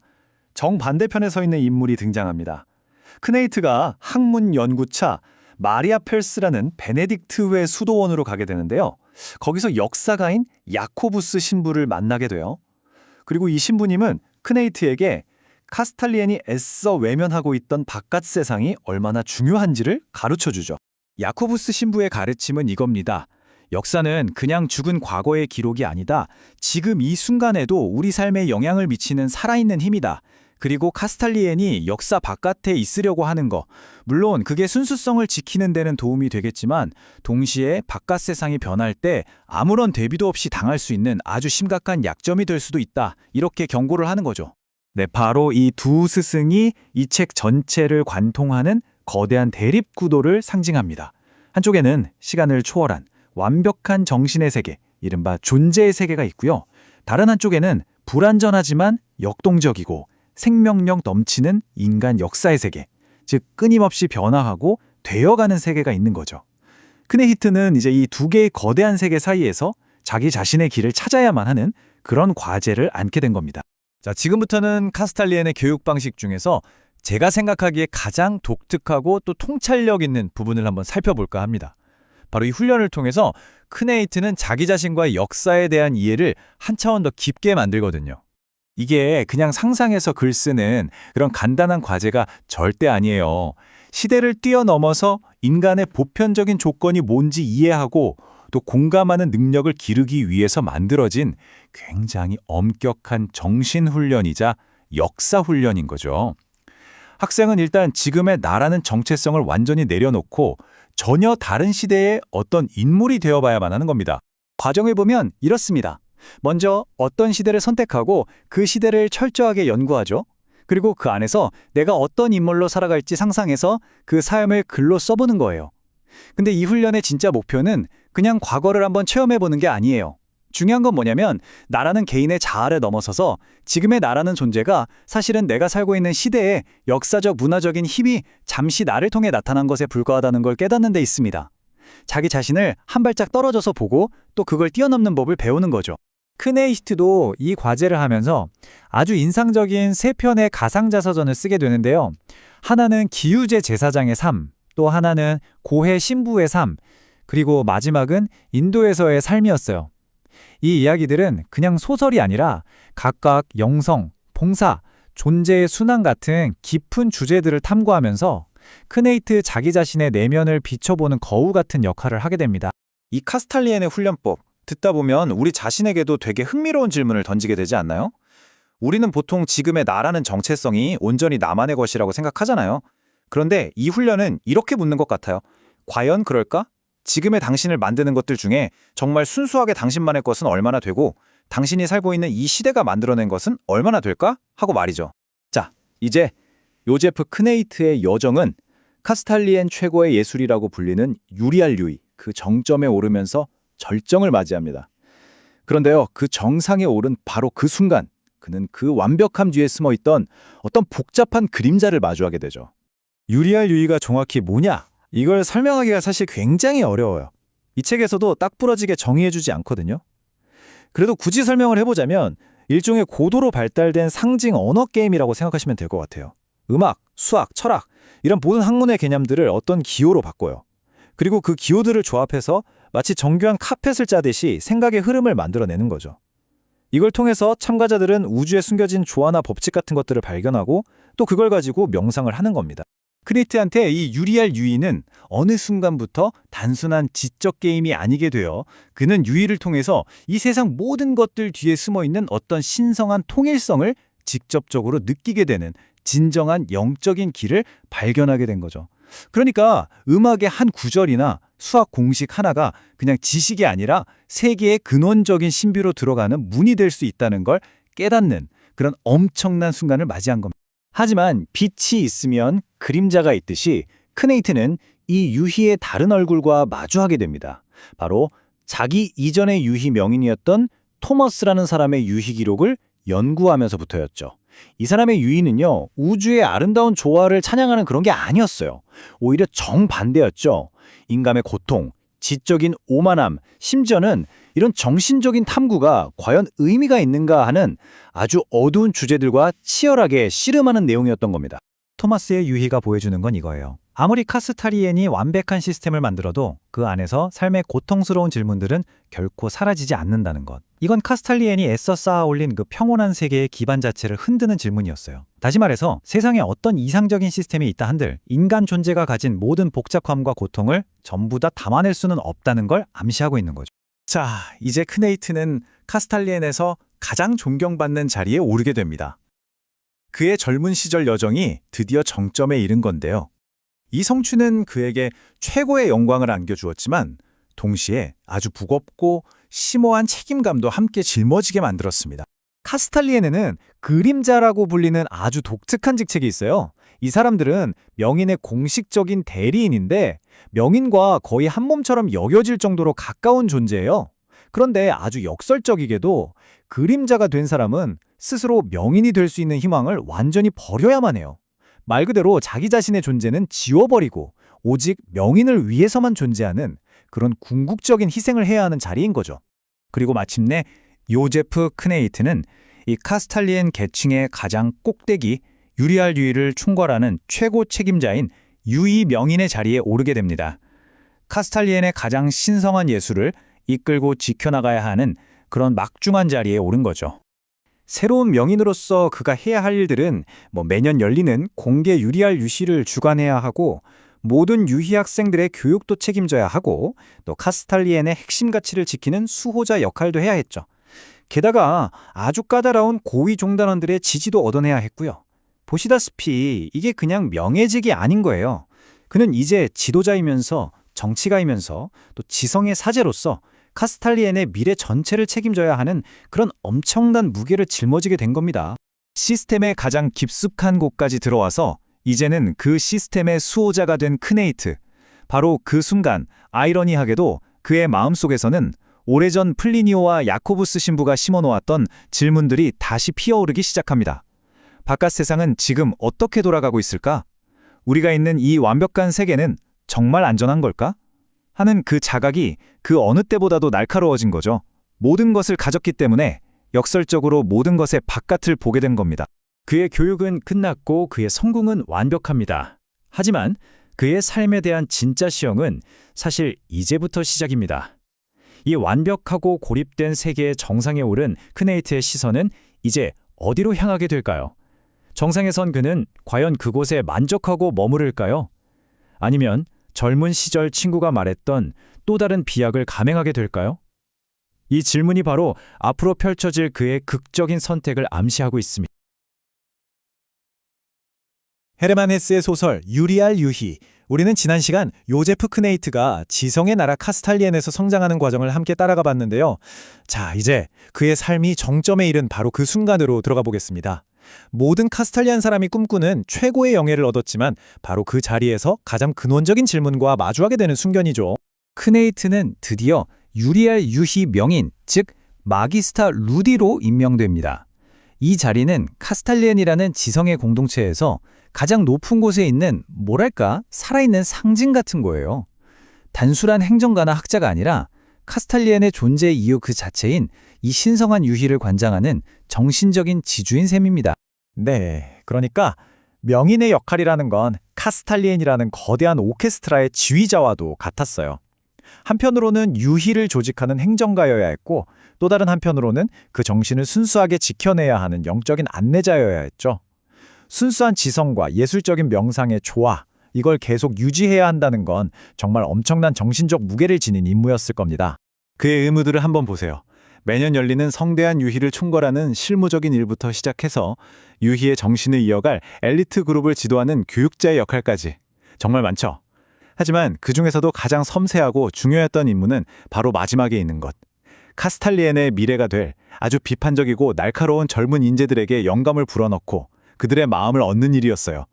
정반대편에 서 있는 인물이 등장합니다. 크네이트가 학문 연구차, 마리아 펠스라는 베네딕트회 수도원으로 가게 되는데요. 거기서 역사가인 야코부스 신부를 만나게 돼요. 그리고 이 신부님은 크네이트에게 카스탈리엔이 애써 외면하고 있던 바깥 세상이 얼마나 중요한지를 가르쳐주죠. 야코부스 신부의 가르침은 이겁니다. 역사는 그냥 죽은 과거의 기록이 아니다. 지금 이 순간에도 우리 삶에 영향을 미치는 살아있는 힘이다. 그리고 카스탈리엔이 역사 바깥에 있으려고 하는 거, 물론 그게 순수성을 지키는 데는 도움이 되겠지만 동시에 바깥 세상이 변할 때 아무런 대비도 없이 당할 수 있는 아주 심각한 약점이 될 수도 있다. 이렇게 경고를 하는 거죠. 네, 바로 이 두 스승이 이 책 전체를 관통하는 거대한 대립구도를 상징합니다. 한쪽에는 시간을 초월한 완벽한 정신의 세계, 이른바 존재의 세계가 있고요. 다른 한쪽에는 불완전하지만 역동적이고 생명력 넘치는 인간 역사의 세계, 즉 끊임없이 변화하고 되어가는 세계가 있는 거죠. 크네히트는 이제 이 두 개의 거대한 세계 사이에서 자기 자신의 길을 찾아야만 하는 그런 과제를 안게 된 겁니다. 자, 지금부터는 카스탈리엔의 교육 방식 중에서 제가 생각하기에 가장 독특하고 또 통찰력 있는 부분을 한번 살펴볼까 합니다. 바로 이 훈련을 통해서 크네이트는 자기 자신과의 역사에 대한 이해를 한 차원 더 깊게 만들거든요. 이게 그냥 상상해서 글 쓰는 그런 간단한 과제가 절대 아니에요. 시대를 뛰어넘어서 인간의 보편적인 조건이 뭔지 이해하고 또 공감하는 능력을 기르기 위해서 만들어진 굉장히 엄격한 정신훈련이자 역사훈련인 거죠. 학생은 일단 지금의 나라는 정체성을 완전히 내려놓고 전혀 다른 시대의 어떤 인물이 되어봐야만 하는 겁니다. 과정을 보면 이렇습니다. 먼저 어떤 시대를 선택하고 그 시대를 철저하게 연구하죠. 그리고 그 안에서 내가 어떤 인물로 살아갈지 상상해서 그 삶을 글로 써보는 거예요. 근데 이 훈련의 진짜 목표는 그냥 과거를 한번 체험해보는 게 아니에요. 중요한 건 뭐냐면 나라는 개인의 자아를 넘어서서 지금의 나라는 존재가 사실은 내가 살고 있는 시대의 역사적 문화적인 힘이 잠시 나를 통해 나타난 것에 불과하다는 걸 깨닫는 데 있습니다. 자기 자신을 한 발짝 떨어져서 보고 또 그걸 뛰어넘는 법을 배우는 거죠. 크네이트도 이 과제를 하면서 아주 인상적인 세 편의 가상자서전을 쓰게 되는데요. 하나는 기우제 제사장의 삶, 또 하나는 고해 신부의 삶, 그리고 마지막은 인도에서의 삶이었어요. 이 이야기들은 그냥 소설이 아니라 각각 영성, 봉사, 존재의 순환 같은 깊은 주제들을 탐구하면서 크네이트 자기 자신의 내면을 비춰보는 거울 같은 역할을 하게 됩니다. 이 카스탈리엔의 훈련법, 듣다 보면 우리 자신에게도 되게 흥미로운 질문을 던지게 되지 않나요? 우리는 보통 지금의 나라는 정체성이 온전히 나만의 것이라고 생각하잖아요. 그런데 이 훈련은 이렇게 묻는 것 같아요. 과연 그럴까? 지금의 당신을 만드는 것들 중에 정말 순수하게 당신만의 것은 얼마나 되고 당신이 살고 있는 이 시대가 만들어낸 것은 얼마나 될까? 하고 말이죠. 자, 이제 요제프 크네이트의 여정은 카스탈리엔 최고의 예술이라고 불리는 유리알 류이, 그 정점에 오르면서 절정을 맞이합니다. 그런데요, 그 정상에 오른 바로 그 순간 그는 그 완벽함 뒤에 숨어있던 어떤 복잡한 그림자를 마주하게 되죠. 유리알 류이가 정확히 뭐냐? 이걸 설명하기가 사실 굉장히 어려워요. 이 책에서도 딱 부러지게 정의해주지 않거든요. 그래도 굳이 설명을 해보자면 일종의 고도로 발달된 상징 언어 게임이라고 생각하시면 될 것 같아요. 음악, 수학, 철학 이런 모든 학문의 개념들을 어떤 기호로 바꿔요. 그리고 그 기호들을 조합해서 마치 정교한 카펫을 짜듯이 생각의 흐름을 만들어내는 거죠. 이걸 통해서 참가자들은 우주에 숨겨진 조화나 법칙 같은 것들을 발견하고 또 그걸 가지고 명상을 하는 겁니다. 크네이트한테 이 유리알 유이는 어느 순간부터 단순한 지적 게임이 아니게 되어 그는 유이를 통해서 이 세상 모든 것들 뒤에 숨어있는 어떤 신성한 통일성을 직접적으로 느끼게 되는 진정한 영적인 길을 발견하게 된 거죠. 그러니까 음악의 한 구절이나 수학 공식 하나가 그냥 지식이 아니라 세계의 근원적인 신비로 들어가는 문이 될 수 있다는 걸 깨닫는 그런 엄청난 순간을 맞이한 겁니다. 하지만 빛이 있으면 그림자가 있듯이 크네이트는 이 유희의 다른 얼굴과 마주하게 됩니다. 바로 자기 이전의 유희 명인이었던 토머스라는 사람의 유희 기록을 연구하면서부터였죠. 이 사람의 유희는요, 우주의 아름다운 조화를 찬양하는 그런 게 아니었어요. 오히려 정반대였죠. 인간의 고통, 지적인 오만함, 심지어는 이런 정신적인 탐구가 과연 의미가 있는가 하는 아주 어두운 주제들과 치열하게 씨름하는 내용이었던 겁니다. 토마스의 유희가 보여주는 건 이거예요. 아무리 카스탈리엔이 완벽한 시스템을 만들어도 그 안에서 삶의 고통스러운 질문들은 결코 사라지지 않는다는 것. 이건 카스탈리엔이 애써 쌓아올린 그 평온한 세계의 기반 자체를 흔드는 질문이었어요. 다시 말해서 세상에 어떤 이상적인 시스템이 있다 한들 인간 존재가 가진 모든 복잡함과 고통을 전부 다 담아낼 수는 없다는 걸 암시하고 있는 거죠. 자, 이제 크네이트는 카스탈리엔에서 가장 존경받는 자리에 오르게 됩니다. 그의 젊은 시절 여정이 드디어 정점에 이른 건데요. 이 성취는 그에게 최고의 영광을 안겨주었지만 동시에 아주 무겁고 심오한 책임감도 함께 짊어지게 만들었습니다. 카스탈리엔에는 그림자라고 불리는 아주 독특한 직책이 있어요. 이 사람들은 명인의 공식적인 대리인인데 명인과 거의 한 몸처럼 여겨질 정도로 가까운 존재예요. 그런데 아주 역설적이게도 그림자가 된 사람은 스스로 명인이 될 수 있는 희망을 완전히 버려야만 해요. 말 그대로 자기 자신의 존재는 지워버리고 오직 명인을 위해서만 존재하는 그런 궁극적인 희생을 해야 하는 자리인 거죠. 그리고 마침내 요제프 크네이트는 이 카스탈리엔 계층의 가장 꼭대기 유리알 유이를 충궐하는 최고 책임자인 유이 명인의 자리에 오르게 됩니다. 카스탈리엔의 가장 신성한 예술을 이끌고 지켜나가야 하는 그런 막중한 자리에 오른 거죠. 새로운 명인으로서 그가 해야 할 일들은 매년 열리는 공개 유리알 유시를 주관해야 하고 모든 유희 학생들의 교육도 책임져야 하고 또 카스탈리엔의 핵심 가치를 지키는 수호자 역할도 해야 했죠. 게다가 아주 까다로운 고위 종단원들의 지지도 얻어내야 했고요. 보시다시피 이게 그냥 명예직이 아닌 거예요. 그는 이제 지도자이면서 정치가이면서 또 지성의 사제로서 카스탈리엔의 미래 전체를 책임져야 하는 그런 엄청난 무게를 짊어지게 된 겁니다. 시스템의 가장 깊숙한 곳까지 들어와서 이제는 그 시스템의 수호자가 된 크네이트. 바로 그 순간 아이러니하게도 그의 마음속에서는 오래전 플리니오와 야코부스 신부가 심어놓았던 질문들이 다시 피어오르기 시작합니다. 바깥 세상은 지금 어떻게 돌아가고 있을까? 우리가 있는 이 완벽한 세계는 정말 안전한 걸까? 하는 그 자각이 그 어느 때보다도 날카로워진 거죠. 모든 것을 가졌기 때문에 역설적으로 모든 것의 바깥을 보게 된 겁니다. 그의 교육은 끝났고 그의 성공은 완벽합니다. 하지만 그의 삶에 대한 진짜 시험은 사실 이제부터 시작입니다. 이 완벽하고 고립된 세계의 정상에 오른 크네이트의 시선은 이제 어디로 향하게 될까요? 정상에 선 그는 과연 그곳에 만족하고 머무를까요? 아니면 젊은 시절 친구가 말했던 또 다른 비약을 감행하게 될까요? 이 질문이 바로 앞으로 펼쳐질 그의 극적인 선택을 암시하고 있습니다. 헤르만 헤스의 소설 유리알 유희. 우리는 지난 시간 요제프 크네이트가 지성의 나라 카스탈리엔에서 성장하는 과정을 함께 따라가 봤는데요. 자, 이제 그의 삶이 정점에 이른 바로 그 순간으로 들어가 보겠습니다. 모든 카스탈리안 사람이 꿈꾸는 최고의 영예를 얻었지만 바로 그 자리에서 가장 근원적인 질문과 마주하게 되는 순간이죠. 크네이트는 드디어 유리알 유희 명인, 즉 마기스타 루디로 임명됩니다. 이 자리는 카스탈리엔이라는 지성의 공동체에서 가장 높은 곳에 있는 살아있는 상징 같은 거예요. 단순한 행정가나 학자가 아니라 카스탈리엔의 존재 이유 그 자체인 이 신성한 유희를 관장하는 정신적인 지주인 셈입니다. 네, 그러니까 명인의 역할이라는 건 카스탈리엔이라는 거대한 오케스트라의 지휘자와도 같았어요. 한편으로는 유희를 조직하는 행정가여야 했고 또 다른 한편으로는 그 정신을 순수하게 지켜내야 하는 영적인 안내자여야 했죠. 순수한 지성과 예술적인 명상의 조화, 이걸 계속 유지해야 한다는 건 정말 엄청난 정신적 무게를 지닌 임무였을 겁니다. 그의 의무들을 한번 보세요. 매년 열리는 성대한 유희를 총괄하는 실무적인 일부터 시작해서 유희의 정신을 이어갈 엘리트 그룹을 지도하는 교육자의 역할까지 정말 많죠. 하지만 그 중에서도 가장 섬세하고 중요했던 임무는 바로 마지막에 있는 것. 카스탈리엔의 미래가 될 아주 비판적이고 날카로운 젊은 인재들에게 영감을 불어넣고 그들의 마음을 얻는 일이었어요.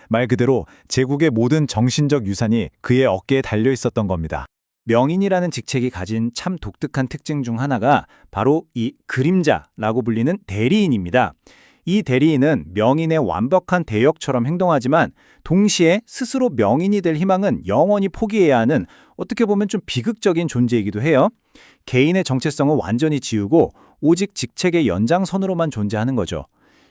말 그대로 제국의 모든 정신적 유산이 그의 어깨에 달려 있었던 겁니다. 명인이라는 직책이 가진 참 독특한 특징 중 하나가 바로 이 그림자라고 불리는 대리인입니다. 이 대리인은 명인의 완벽한 대역처럼 행동하지만 동시에 스스로 명인이 될 희망은 영원히 포기해야 하는 어떻게 보면 좀 비극적인 존재이기도 해요. 개인의 정체성을 완전히 지우고 오직 직책의 연장선으로만 존재하는 거죠.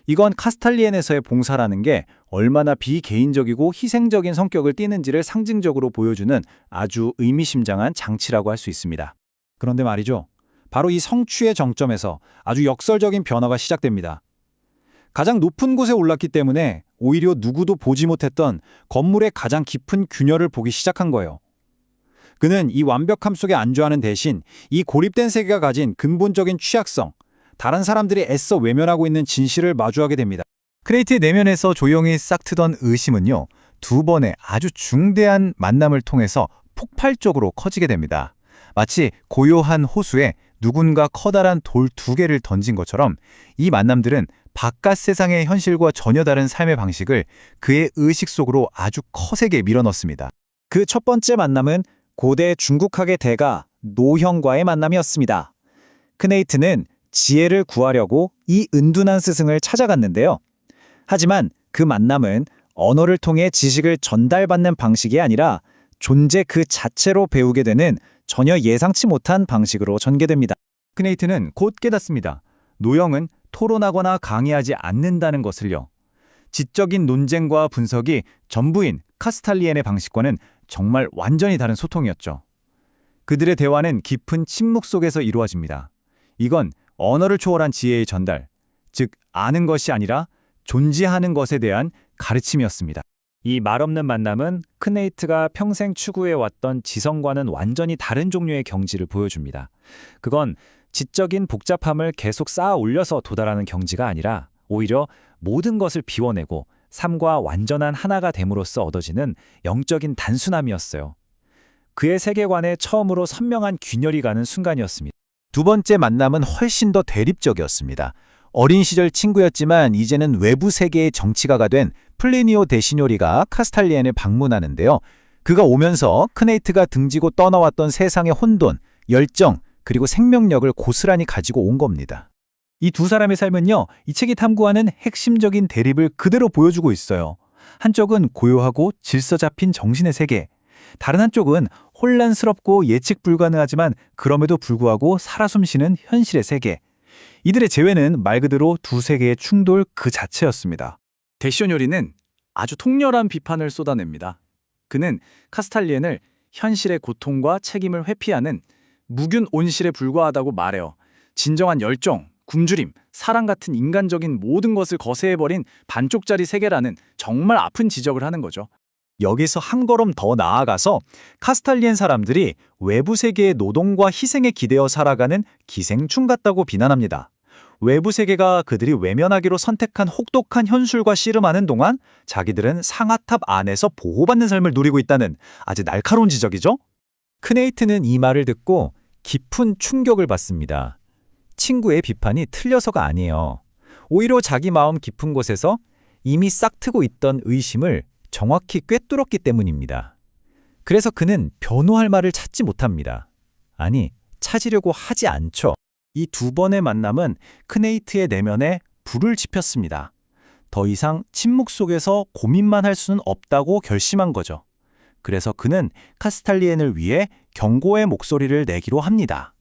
이건 카스탈리엔에서의 봉사라는 게 얼마나 비개인적이고 희생적인 성격을 띠는지를 상징적으로 보여주는 아주 의미심장한 장치라고 할 수 있습니다. 그런데 말이죠. 바로 이 성취의 정점에서 아주 역설적인 변화가 시작됩니다. 가장 높은 곳에 올랐기 때문에 오히려 누구도 보지 못했던 건물의 가장 깊은 균열을 보기 시작한 거예요. 그는 이 완벽함 속에 안주하는 대신 이 고립된 세계가 가진 근본적인 취약성, 다른 사람들이 애써 외면하고 있는 진실을 마주하게 됩니다. 크네이트의 내면에서 조용히 싹트던 의심은요, 두 번의 아주 중대한 만남을 통해서 폭발적으로 커지게 됩니다. 마치 고요한 호수에 누군가 커다란 돌 2개를 던진 것처럼 이 만남들은 바깥 세상의 현실과 전혀 다른 삶의 방식을 그의 의식 속으로 아주 거세게 밀어넣습니다. 그 첫 번째 만남은 고대 중국학의 대가 노형과의 만남이었습니다. 크네이트는 지혜를 구하려고 이 은둔한 스승을 찾아갔는데요. 하지만 그 만남은 언어를 통해 지식을 전달받는 방식이 아니라 존재 그 자체로 배우게 되는 전혀 예상치 못한 방식으로 전개됩니다. 크네이트는 곧 깨닫습니다. 노형은 토론하거나 강의하지 않는다는 것을요. 지적인 논쟁과 분석이 전부인 카스탈리엔의 방식과는 정말 완전히 다른 소통이었죠. 그들의 대화는 깊은 침묵 속에서 이루어집니다. 이건 언어를 초월한 지혜의 전달, 즉 아는 것이 아니라 존재하는 것에 대한 가르침이었습니다. 이 말없는 만남은 크네이트가 평생 추구해왔던 지성과는 완전히 다른 종류의 경지를 보여줍니다. 그건 지적인 복잡함을 계속 쌓아 올려서 도달하는 경지가 아니라 오히려 모든 것을 비워내고 삶과 완전한 하나가 됨으로써 얻어지는 영적인 단순함이었어요. 그의 세계관에 처음으로 선명한 균열이 가는 순간이었습니다. 두 번째 만남은 훨씬 더 대립적이었습니다. 어린 시절 친구였지만 이제는 외부 세계의 정치가가 된 플리니오 데시뇨리가 카스탈리엔을 방문하는데요. 그가 오면서 크네이트가 등지고 떠나왔던 세상의 혼돈, 열정, 그리고 생명력을 고스란히 가지고 온 겁니다. 이 두 사람의 삶은요, 이 책이 탐구하는 핵심적인 대립을 그대로 보여주고 있어요. 한쪽은 고요하고 질서 잡힌 정신의 세계, 다른 한쪽은 혼란스럽고 예측 불가능하지만 그럼에도 불구하고 살아 숨쉬는 현실의 세계. 이들의 재회는 말 그대로 두 세계의 충돌 그 자체였습니다. 데시오뇨리는 아주 통렬한 비판을 쏟아냅니다. 그는 카스탈리엔을 현실의 고통과 책임을 회피하는 무균 온실에 불과하다고 말해요. 진정한 열정, 굶주림, 사랑 같은 인간적인 모든 것을 거세해버린 반쪽짜리 세계라는 정말 아픈 지적을 하는 거죠. 여기서 한 걸음 더 나아가서 카스탈리엔 사람들이 외부 세계의 노동과 희생에 기대어 살아가는 기생충 같다고 비난합니다. 외부 세계가 그들이 외면하기로 선택한 혹독한 현실과 씨름하는 동안 자기들은 상아탑 안에서 보호받는 삶을 누리고 있다는 아주 날카로운 지적이죠. 크네이트는 이 말을 듣고 깊은 충격을 받습니다. 친구의 비판이 틀려서가 아니에요. 오히려 자기 마음 깊은 곳에서 이미 싹트고 있던 의심을 정확히 꿰뚫었기 때문입니다. 그래서 그는 변호할 말을 찾지 못합니다. 아니, 찾으려고 하지 않죠. 이 두 번의 만남은 크네이트의 내면에 불을 지폈습니다. 더 이상 침묵 속에서 고민만 할 수는 없다고 결심한 거죠. 그래서 그는 카스탈리엔을 위해 경고의 목소리를 내기로 합니다.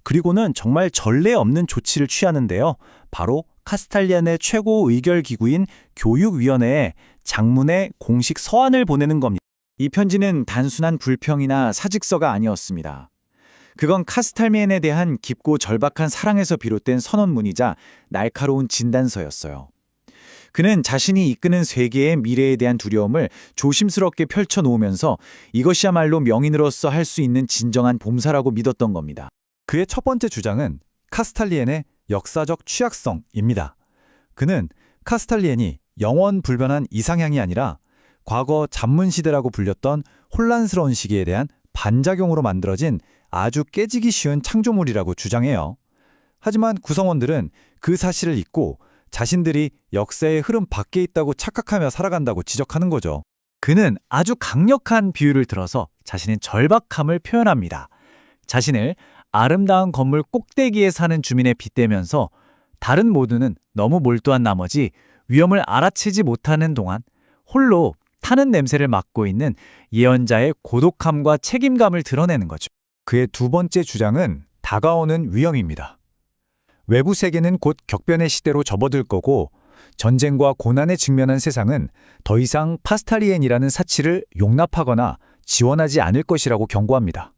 그리고는 정말 전례 없는 조치를 취하는데요. 바로 카스탈리엔의 최고 의결 기구인 교육위원회에 장문의 공식 서한을 보내는 겁니다. 이 편지는 단순한 불평이나 사직서가 아니었습니다. 그건 카스탈리엔에 대한 깊고 절박한 사랑에서 비롯된 선언문이자 날카로운 진단서였어요. 그는 자신이 이끄는 세계의 미래에 대한 두려움을 조심스럽게 펼쳐놓으면서 이것이야말로 명인으로서 할 수 있는 진정한 봉사라고 믿었던 겁니다. 그의 첫 번째 주장은 카스탈리엔의 역사적 취약성입니다. 그는 카스탈리엔이 영원 불변한 이상향이 아니라 과거 잡문시대라고 불렸던 혼란스러운 시기에 대한 반작용으로 만들어진 아주 깨지기 쉬운 창조물이라고 주장해요. 하지만 구성원들은 그 사실을 잊고 자신들이 역사의 흐름 밖에 있다고 착각하며 살아간다고 지적하는 거죠. 그는 아주 강력한 비유를 들어서 자신의 절박함을 표현합니다. 자신을 아름다운 건물 꼭대기에 사는 주민에 빗대면서 다른 모두는 너무 몰두한 나머지 위험을 알아채지 못하는 동안 홀로 타는 냄새를 맡고 있는 예언자의 고독함과 책임감을 드러내는 거죠. 그의 두 번째 주장은 다가오는 위험입니다. 외부 세계는 곧 격변의 시대로 접어들 거고 전쟁과 고난에 직면한 세상은 더 이상 카스탈리엔이라는 사치를 용납하거나 지원하지 않을 것이라고 경고합니다.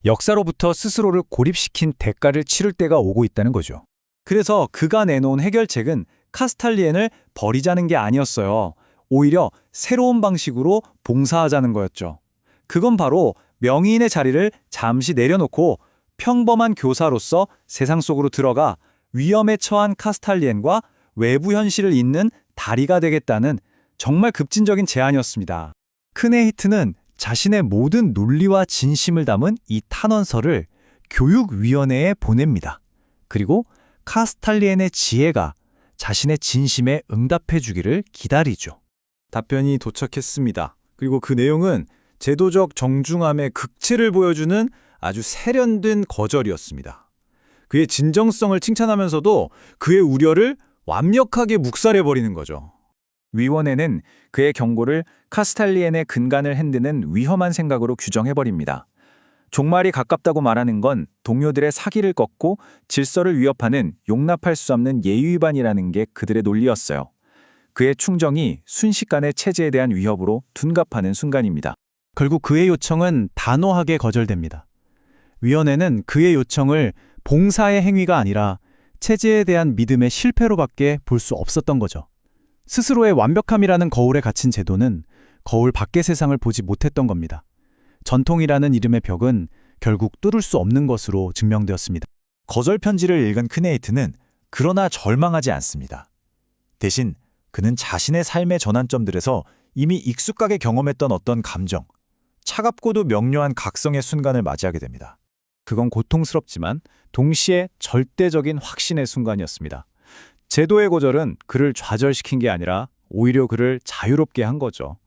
역사로부터 스스로를 고립시킨 대가를 치를 때가 오고 있다는 거죠. 그래서 그가 내놓은 해결책은 카스탈리엔을 버리자는 게 아니었어요. 오히려 새로운 방식으로 봉사하자는 거였죠. 그건 바로 명의인의 자리를 잠시 내려놓고 평범한 교사로서 세상 속으로 들어가 위험에 처한 카스탈리엔과 외부 현실을 잇는 다리가 되겠다는 정말 급진적인 제안이었습니다. 크네히트는 자신의 모든 논리와 진심을 담은 이 탄원서를 교육위원회에 보냅니다. 그리고 카스탈리엔의 지혜가 자신의 진심에 응답해 주기를 기다리죠. 답변이 도착했습니다. 그리고 그 내용은 제도적 정중함의 극치를 보여주는 아주 세련된 거절이었습니다. 그의 진정성을 칭찬하면서도 그의 우려를 완벽하게 묵살해버리는 거죠. 위원회는 그의 경고를 카스탈리엔의 근간을 흔드는 위험한 생각으로 규정해버립니다. 종말이 가깝다고 말하는 건 동료들의 사기를 꺾고 질서를 위협하는 용납할 수 없는 예의 위반이라는 게 그들의 논리였어요. 그의 충정이 순식간에 체제에 대한 위협으로 둔갑하는 순간입니다. 결국 그의 요청은 단호하게 거절됩니다. 위원회는 그의 요청을 봉사의 행위가 아니라 체제에 대한 믿음의 실패로밖에 볼 수 없었던 거죠. 스스로의 완벽함이라는 거울에 갇힌 제도는 거울 밖의 세상을 보지 못했던 겁니다. 전통이라는 이름의 벽은 결국 뚫을 수 없는 것으로 증명되었습니다. 거절 편지를 읽은 크네이트는 그러나 절망하지 않습니다. 대신 그는 자신의 삶의 전환점들에서 이미 익숙하게 경험했던 어떤 감정, 차갑고도 명료한 각성의 순간을 맞이하게 됩니다. 그건 고통스럽지만 동시에 절대적인 확신의 순간이었습니다. 제도의 거절은 그를 좌절시킨 게 아니라 오히려 그를 자유롭게 한 거죠.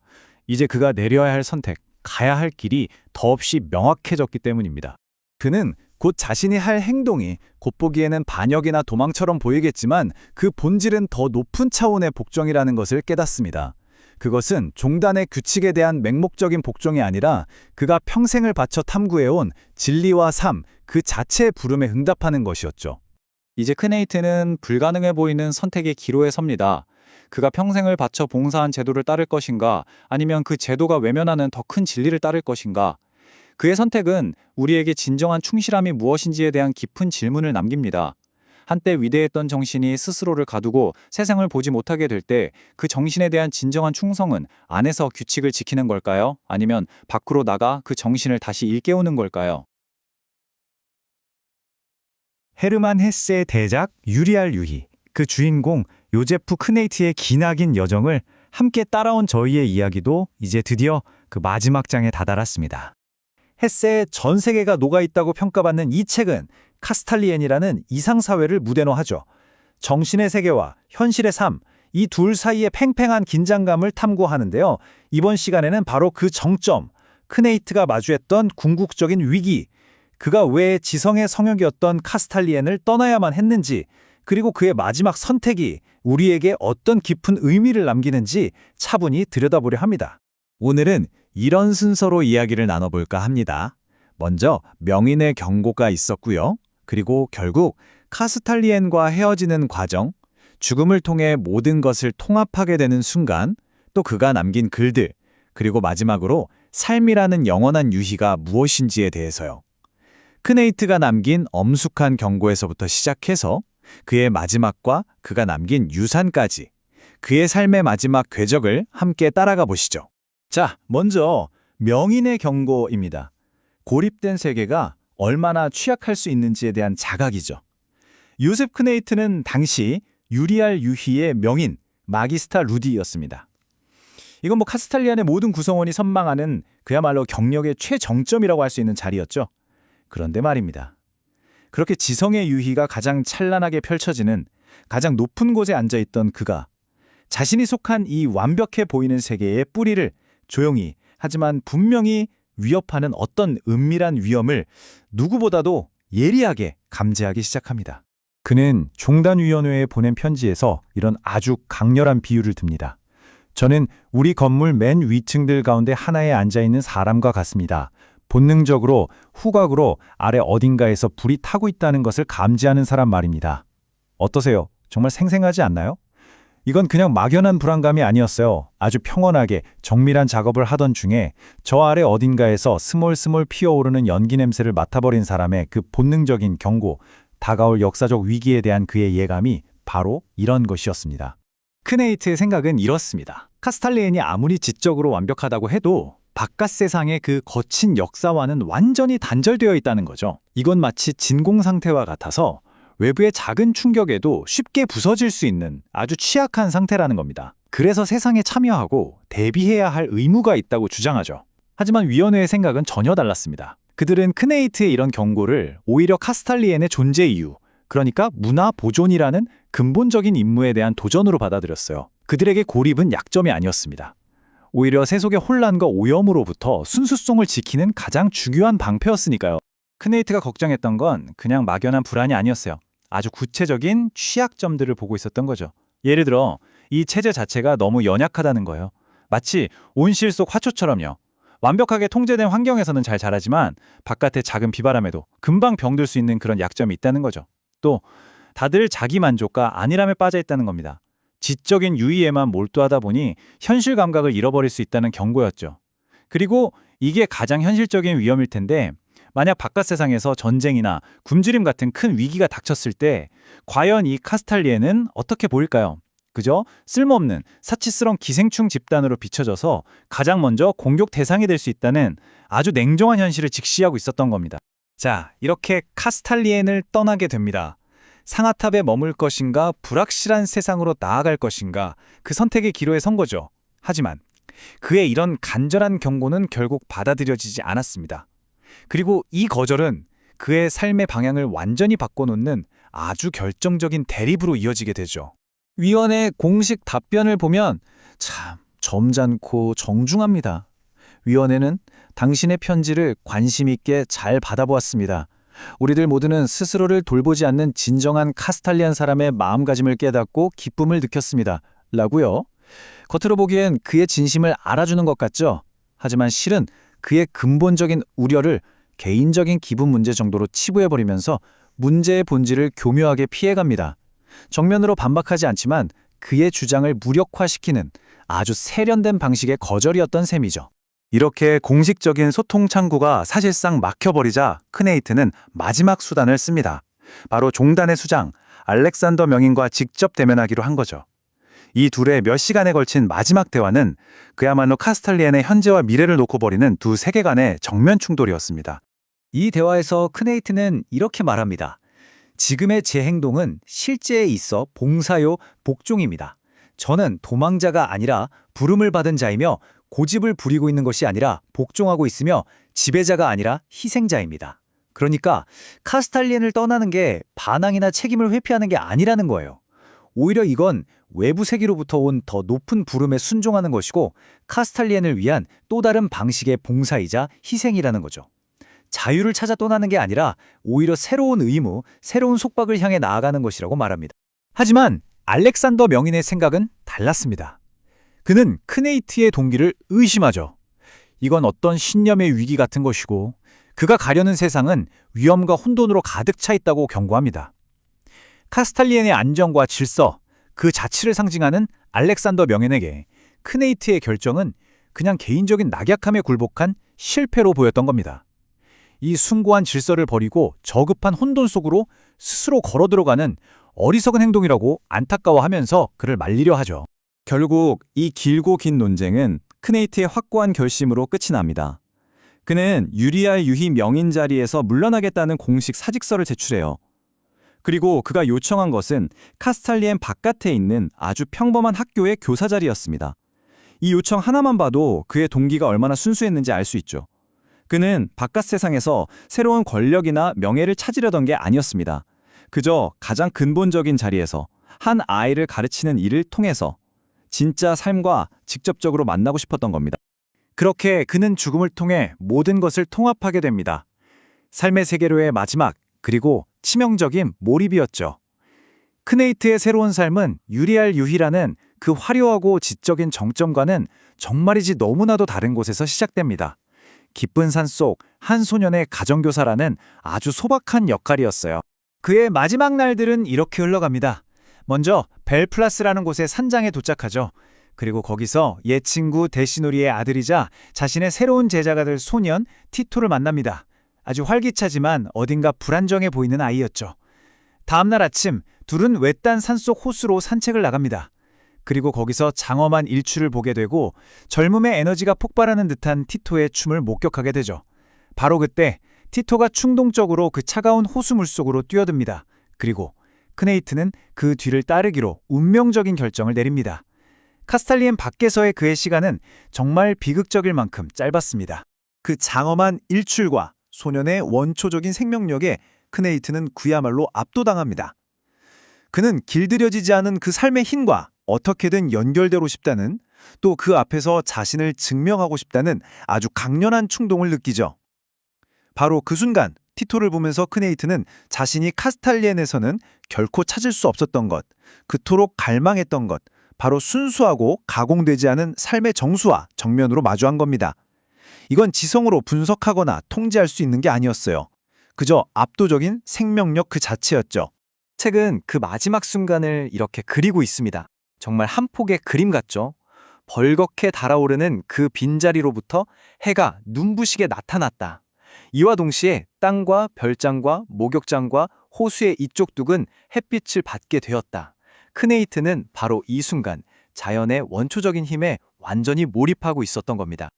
이제 그가 내려야 할 선택, 가야 할 길이 더없이 명확해졌기 때문입니다. 그는 곧 자신이 할 행동이 겉보기에는 반역이나 도망처럼 보이겠지만 그 본질은 더 높은 차원의 복종이라는 것을 깨닫습니다. 그것은 종단의 규칙에 대한 맹목적인 복종이 아니라 그가 평생을 바쳐 탐구해온 진리와 삶, 그 자체의 부름에 응답하는 것이었죠. 이제 크네이트는 불가능해 보이는 선택의 기로에 섭니다. 그가 평생을 바쳐 봉사한 제도를 따를 것인가, 아니면 그 제도가 외면하는 더 큰 진리를 따를 것인가. 그의 선택은 우리에게 진정한 충실함이 무엇인지에 대한 깊은 질문을 남깁니다. 한때 위대했던 정신이 스스로를 가두고 세상을 보지 못하게 될 때 그 정신에 대한 진정한 충성은 안에서 규칙을 지키는 걸까요? 아니면 밖으로 나가 그 정신을 다시 일깨우는 걸까요? 헤르만 헤세의 대작 유리알 유희, 그 주인공 요제프 크네이트의 기나긴 여정을 함께 따라온 저희의 이야기도 이제 드디어 그 마지막 장에 다다랐습니다. 헤세의 전 세계가 녹아있다고 평가받는 이 책은 카스탈리엔이라는 이상사회를 무대로 하죠. 정신의 세계와 현실의 삶, 이 둘 사이의 팽팽한 긴장감을 탐구하는데요. 이번 시간에는 바로 그 정점, 크네이트가 마주했던 궁극적인 위기, 그가 왜 지성의 성역이었던 카스탈리엔을 떠나야만 했는지, 그리고 그의 마지막 선택이 우리에게 어떤 깊은 의미를 남기는지 차분히 들여다보려 합니다. 오늘은 이런 순서로 이야기를 나눠볼까 합니다. 먼저 명인의 경고가 있었고요. 그리고 결국 카스탈리엔과 헤어지는 과정, 죽음을 통해 모든 것을 통합하게 되는 순간, 또 그가 남긴 글들, 그리고 마지막으로 삶이라는 영원한 유희가 무엇인지에 대해서요. 크네이트가 남긴 엄숙한 경고에서부터 시작해서 그의 마지막과 그가 남긴 유산까지 그의 삶의 마지막 궤적을 함께 따라가 보시죠. 자, 먼저 명인의 경고입니다. 고립된 세계가 얼마나 취약할 수 있는지에 대한 자각이죠. 요셉 크네이트는 당시 유리알 유희의 명인 마기스타 루디였습니다. 이건 카스탈리안의 모든 구성원이 선망하는 그야말로 경력의 최정점이라고 할 수 있는 자리였죠. 그런데 말입니다. 그렇게 지성의 유희가 가장 찬란하게 펼쳐지는 가장 높은 곳에 앉아있던 그가 자신이 속한 이 완벽해 보이는 세계의 뿌리를 조용히 하지만 분명히 위협하는 어떤 은밀한 위험을 누구보다도 예리하게 감지하기 시작합니다. 그는 종단위원회에 보낸 편지에서 이런 아주 강렬한 비유를 듭니다. 저는 우리 건물 맨 위층들 가운데 하나에 앉아있는 사람과 같습니다. 본능적으로 후각으로 아래 어딘가에서 불이 타고 있다는 것을 감지하는 사람 말입니다. 어떠세요? 정말 생생하지 않나요? 이건 그냥 막연한 불안감이 아니었어요. 아주 평온하게 정밀한 작업을 하던 중에 저 아래 어딘가에서 스몰스몰 피어오르는 연기 냄새를 맡아버린 사람의 그 본능적인 경고, 다가올 역사적 위기에 대한 그의 예감이 바로 이런 것이었습니다. 크네이트의 생각은 이렇습니다. 카스탈리엔이 아무리 지적으로 완벽하다고 해도 바깥 세상의 그 거친 역사와는 완전히 단절되어 있다는 거죠. 이건 마치 진공 상태와 같아서 외부의 작은 충격에도 쉽게 부서질 수 있는 아주 취약한 상태라는 겁니다. 그래서 세상에 참여하고 대비해야 할 의무가 있다고 주장하죠. 하지만 위원회의 생각은 전혀 달랐습니다. 그들은 크네이트의 이런 경고를 오히려 카스탈리엔의 존재 이유, 그러니까 문화 보존이라는 근본적인 임무에 대한 도전으로 받아들였어요. 그들에게 고립은 약점이 아니었습니다. 오히려 세속의 혼란과 오염으로부터 순수성을 지키는 가장 중요한 방패였으니까요. 크네이트가 걱정했던 건 그냥 막연한 불안이 아니었어요. 아주 구체적인 취약점들을 보고 있었던 거죠. 예를 들어 이 체제 자체가 너무 연약하다는 거예요. 마치 온실 속 화초처럼요. 완벽하게 통제된 환경에서는 잘 자라지만 바깥의 작은 비바람에도 금방 병들 수 있는 그런 약점이 있다는 거죠. 또 다들 자기 만족과 안일함에 빠져 있다는 겁니다. 지적인 유의에만 몰두하다 보니 현실 감각을 잃어버릴 수 있다는 경고였죠. 그리고 이게 가장 현실적인 위험일 텐데 만약 바깥 세상에서 전쟁이나 굶주림 같은 큰 위기가 닥쳤을 때 과연 이 카스탈리엔은 어떻게 보일까요? 그저 쓸모없는 사치스러운 기생충 집단으로 비춰져서 가장 먼저 공격 대상이 될 수 있다는 아주 냉정한 현실을 직시하고 있었던 겁니다. 자, 이렇게 카스탈리엔을 떠나게 됩니다. 상아탑에 머물 것인가 불확실한 세상으로 나아갈 것인가 그 선택의 기로에 선 거죠. 하지만 그의 이런 간절한 경고는 결국 받아들여지지 않았습니다. 그리고 이 거절은 그의 삶의 방향을 완전히 바꿔놓는 아주 결정적인 대립으로 이어지게 되죠. 위원의 공식 답변을 보면 참 점잖고 정중합니다. 위원회는 당신의 편지를 관심 있게 잘 받아보았습니다. 우리들 모두는 스스로를 돌보지 않는 진정한 카스탈리안 사람의 마음가짐을 깨닫고 기쁨을 느꼈습니다. 라고요. 겉으로 보기엔 그의 진심을 알아주는 것 같죠? 하지만 실은 그의 근본적인 우려를 개인적인 기분 문제 정도로 치부해버리면서 문제의 본질을 교묘하게 피해갑니다. 정면으로 반박하지 않지만 그의 주장을 무력화시키는 아주 세련된 방식의 거절이었던 셈이죠. 이렇게 공식적인 소통 창구가 사실상 막혀버리자 크네이트는 마지막 수단을 씁니다. 바로 종단의 수장 알렉산더 명인과 직접 대면하기로 한 거죠. 이 둘의 몇 시간에 걸친 마지막 대화는 그야말로 카스탈리엔의 현재와 미래를 놓고 벌이는 두 세계관의 정면 충돌이었습니다. 이 대화에서 크네이트는 이렇게 말합니다. 지금의 제 행동은 실제에 있어 봉사요, 복종입니다. 저는 도망자가 아니라 부름을 받은 자이며 고집을 부리고 있는 것이 아니라 복종하고 있으며 지배자가 아니라 희생자입니다. 그러니까 카스탈리엔을 떠나는 게 반항이나 책임을 회피하는 게 아니라는 거예요. 오히려 이건 외부 세계로부터 온 더 높은 부름에 순종하는 것이고 카스탈리엔을 위한 또 다른 방식의 봉사이자 희생이라는 거죠. 자유를 찾아 떠나는 게 아니라 오히려 새로운 의무, 새로운 속박을 향해 나아가는 것이라고 말합니다. 하지만 알렉산더 명인의 생각은 달랐습니다. 그는 크네이트의 동기를 의심하죠. 이건 어떤 신념의 위기 같은 것이고 그가 가려는 세상은 위험과 혼돈으로 가득 차 있다고 경고합니다. 카스탈리엔의 안정과 질서, 그 자치를 상징하는 알렉산더 명인에게 크네이트의 결정은 그냥 개인적인 낙약함에 굴복한 실패로 보였던 겁니다. 이 숭고한 질서를 버리고 저급한 혼돈 속으로 스스로 걸어들어가는 어리석은 행동이라고 안타까워하면서 그를 말리려 하죠. 결국 이 길고 긴 논쟁은 크네이트의 확고한 결심으로 끝이 납니다. 그는 유리알 유희 명인 자리에서 물러나겠다는 공식 사직서를 제출해요. 그리고 그가 요청한 것은 카스탈리엔 바깥에 있는 아주 평범한 학교의 교사 자리였습니다. 이 요청 하나만 봐도 그의 동기가 얼마나 순수했는지 알 수 있죠. 그는 바깥 세상에서 새로운 권력이나 명예를 찾으려던 게 아니었습니다. 그저 가장 근본적인 자리에서 한 아이를 가르치는 일을 통해서 진짜 삶과 직접적으로 만나고 싶었던 겁니다. 그렇게 그는 죽음을 통해 모든 것을 통합하게 됩니다. 삶의 세계로의 마지막, 그리고 치명적인 몰입이었죠. 크네이트의 새로운 삶은 유리알 유희라는 그 화려하고 지적인 정점과는 정말이지 너무나도 다른 곳에서 시작됩니다. 깊은 산속 한 소년의 가정교사라는 아주 소박한 역할이었어요. 그의 마지막 날들은 이렇게 흘러갑니다. 먼저 벨플라스라는 곳의 산장에 도착하죠. 그리고 거기서 옛 친구 데시노리의 아들이자 자신의 새로운 제자가 될 소년 티토를 만납니다. 아주 활기차지만 어딘가 불안정해 보이는 아이였죠. 다음날 아침 둘은 외딴 산속 호수로 산책을 나갑니다. 그리고 거기서 장엄한 일출을 보게 되고 젊음의 에너지가 폭발하는 듯한 티토의 춤을 목격하게 되죠. 바로 그때 티토가 충동적으로 그 차가운 호수 물속으로 뛰어듭니다. 그리고 크네이트는 그 뒤를 따르기로 운명적인 결정을 내립니다. 카스탈리엔 밖에서의 그의 시간은 정말 비극적일 만큼 짧았습니다. 그 장엄한 일출과 소년의 원초적인 생명력에 크네이트는 그야말로 압도당합니다. 그는 길들여지지 않은 그 삶의 힘과 어떻게든 연결되고 싶다는, 또 그 앞에서 자신을 증명하고 싶다는 아주 강렬한 충동을 느끼죠. 바로 그 순간 티토를 보면서 크네이트는 자신이 카스탈리엔에서는 결코 찾을 수 없었던 것, 그토록 갈망했던 것, 바로 순수하고 가공되지 않은 삶의 정수와 정면으로 마주한 겁니다. 이건 지성으로 분석하거나 통제할 수 있는 게 아니었어요. 그저 압도적인 생명력 그 자체였죠. 책은 그 마지막 순간을 이렇게 그리고 있습니다. 정말 한 폭의 그림 같죠? 벌겋게 달아오르는 그 빈자리로부터 해가 눈부시게 나타났다. 이와 동시에 땅과 별장과 목욕장과 호수의 이쪽 둑은 햇빛을 받게 되었다. 크네이트는 바로 이 순간 자연의 원초적인 힘에 완전히 몰입하고 있었던 겁니다.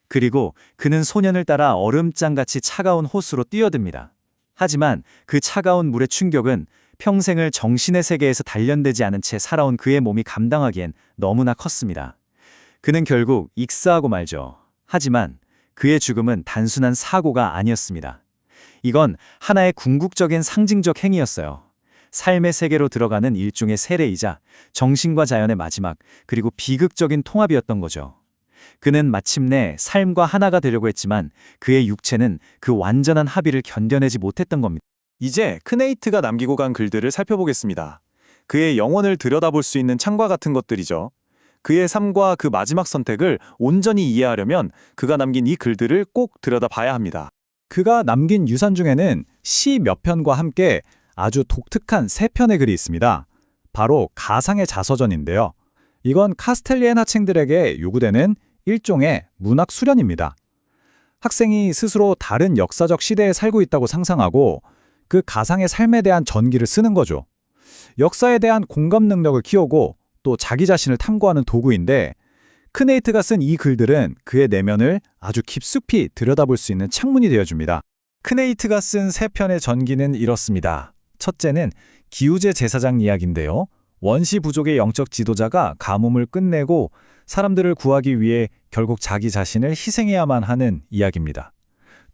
그리고 그는 소년을 따라 얼음장같이 차가운 호수로 뛰어듭니다. 하지만 그 차가운 물의 충격은 평생을 정신의 세계에서 단련되지 않은 채 살아온 그의 몸이 감당하기엔 너무나 컸습니다. 그는 결국 익사하고 말죠. 하지만 그의 죽음은 단순한 사고가 아니었습니다. 이건 하나의 궁극적인 상징적 행위였어요. 삶의 세계로 들어가는 일종의 세례이자 정신과 자연의 마지막, 그리고 비극적인 통합이었던 거죠. 그는 마침내 삶과 하나가 되려고 했지만 그의 육체는 그 완전한 합의를 견뎌내지 못했던 겁니다. 이제 크네이트가 남기고 간 글들을 살펴보겠습니다. 그의 영혼을 들여다볼 수 있는 창과 같은 것들이죠. 그의 삶과 그 마지막 선택을 온전히 이해하려면 그가 남긴 이 글들을 꼭 들여다봐야 합니다. 그가 남긴 유산 중에는 시 몇 편과 함께 아주 독특한 3편의 글이 있습니다. 바로 가상의 자서전인데요. 이건 카스텔리엔 학생들에게 요구되는 일종의 문학 수련입니다. 학생이 스스로 다른 역사적 시대에 살고 있다고 상상하고 그 가상의 삶에 대한 전기를 쓰는 거죠. 역사에 대한 공감 능력을 키우고 또 자기 자신을 탐구하는 도구인데, 크네이트가 쓴 이 글들은 그의 내면을 아주 깊숙이 들여다볼 수 있는 창문이 되어줍니다. 크네이트가 쓴 3편의 전기는 이렇습니다. 첫째는 기우제 제사장 이야기인데요. 원시 부족의 영적 지도자가 가뭄을 끝내고 사람들을 구하기 위해 결국 자기 자신을 희생해야만 하는 이야기입니다.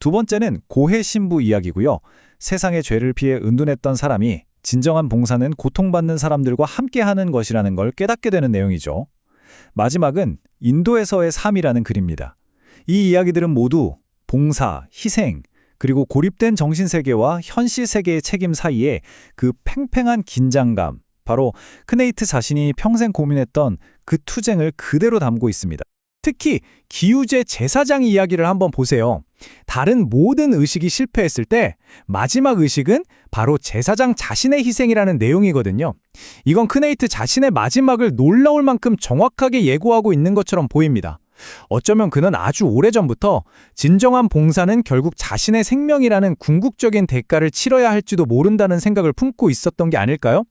두 번째는 고해 신부 이야기고요. 세상의 죄를 피해 은둔했던 사람이 진정한 봉사는 고통받는 사람들과 함께하는 것이라는 걸 깨닫게 되는 내용이죠. 마지막은 인도에서의 삶이라는 글입니다. 이 이야기들은 모두 봉사, 희생, 그리고 고립된 정신세계와 현실세계의 책임 사이에 그 팽팽한 긴장감, 바로 크네이트 자신이 평생 고민했던 그 투쟁을 그대로 담고 있습니다. 특히 기우제 제사장 이야기를 한번 보세요. 다른 모든 의식이 실패했을 때 마지막 의식은 바로 제사장 자신의 희생이라는 내용이거든요. 이건 크네이트 자신의 마지막을 놀라울 만큼 정확하게 예고하고 있는 것처럼 보입니다. 어쩌면 그는 아주 오래전부터 진정한 봉사는 결국 자신의 생명이라는 궁극적인 대가를 치러야 할지도 모른다는 생각을 품고 있었던 게 아닐까요?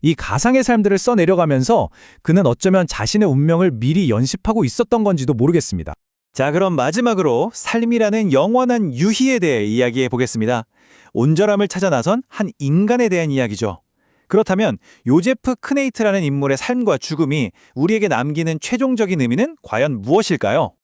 이 가상의 삶들을 써내려가면서 그는 어쩌면 자신의 운명을 미리 연습하고 있었던 건지도 모르겠습니다. 자, 그럼 마지막으로 삶이라는 영원한 유희에 대해 이야기해 보겠습니다. 온전함을 찾아 나선 한 인간에 대한 이야기죠. 그렇다면 요제프 크네이트라는 인물의 삶과 죽음이 우리에게 남기는 최종적인 의미는 과연 무엇일까요?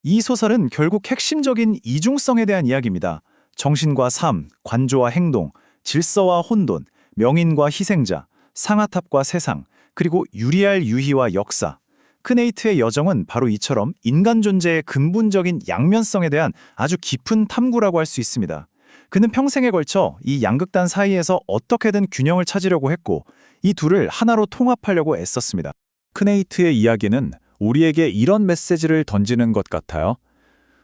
이 소설은 결국 핵심적인 이중성에 대한 이야기입니다. 정신과 삶, 관조와 행동, 질서와 혼돈, 명인과 희생자, 상아탑과 세상, 그리고 유리알 유희와 역사. 크네이트의 여정은 바로 이처럼 인간 존재의 근본적인 양면성에 대한 아주 깊은 탐구라고 할 수 있습니다. 그는 평생에 걸쳐 이 양극단 사이에서 어떻게든 균형을 찾으려고 했고 이 둘을 하나로 통합하려고 애썼습니다. 크네이트의 이야기는 우리에게 이런 메시지를 던지는 것 같아요.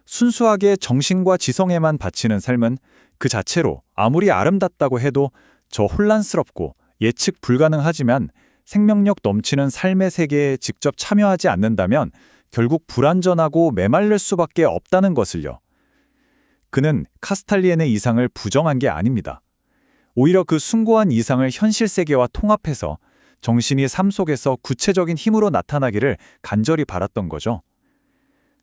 순수하게 정신과 지성에만 바치는 삶은 그 자체로 아무리 아름답다고 해도 저 혼란스럽고 예측 불가능하지만 생명력 넘치는 삶의 세계에 직접 참여하지 않는다면 결국 불완전하고 메말릴 수밖에 없다는 것을요. 그는 카스탈리엔의 이상을 부정한 게 아닙니다. 오히려 그 숭고한 이상을 현실 세계와 통합해서 정신이 삶 속에서 구체적인 힘으로 나타나기를 간절히 바랐던 거죠.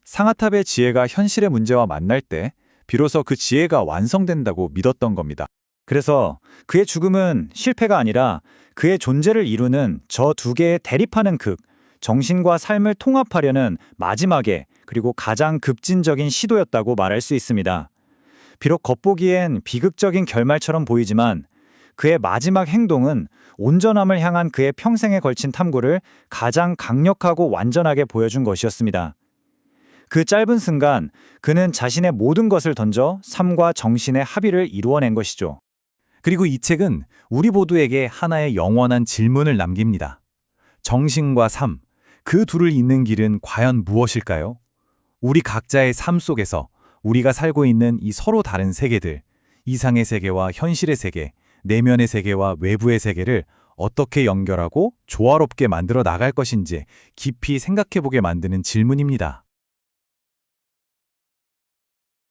상아탑의 지혜가 현실의 문제와 만날 때 비로소 그 지혜가 완성된다고 믿었던 겁니다. 그래서 그의 죽음은 실패가 아니라 그의 존재를 이루는 저 두 개의 대립하는 극, 정신과 삶을 통합하려는 마지막에 그리고 가장 급진적인 시도였다고 말할 수 있습니다. 비록 겉보기엔 비극적인 결말처럼 보이지만 그의 마지막 행동은 온전함을 향한 그의 평생에 걸친 탐구를 가장 강력하고 완전하게 보여준 것이었습니다. 그 짧은 순간 그는 자신의 모든 것을 던져 삶과 정신의 합의를 이루어낸 것이죠. 그리고 이 책은 우리 모두에게 하나의 영원한 질문을 남깁니다. 정신과 삶, 그 둘을 잇는 길은 과연 무엇일까요? 우리 각자의 삶 속에서 우리가 살고 있는 이 서로 다른 세계들, 이상의 세계와 현실의 세계, 내면의 세계와 외부의 세계를 어떻게 연결하고 조화롭게 만들어 나갈 것인지 깊이 생각해보게 만드는 질문입니다.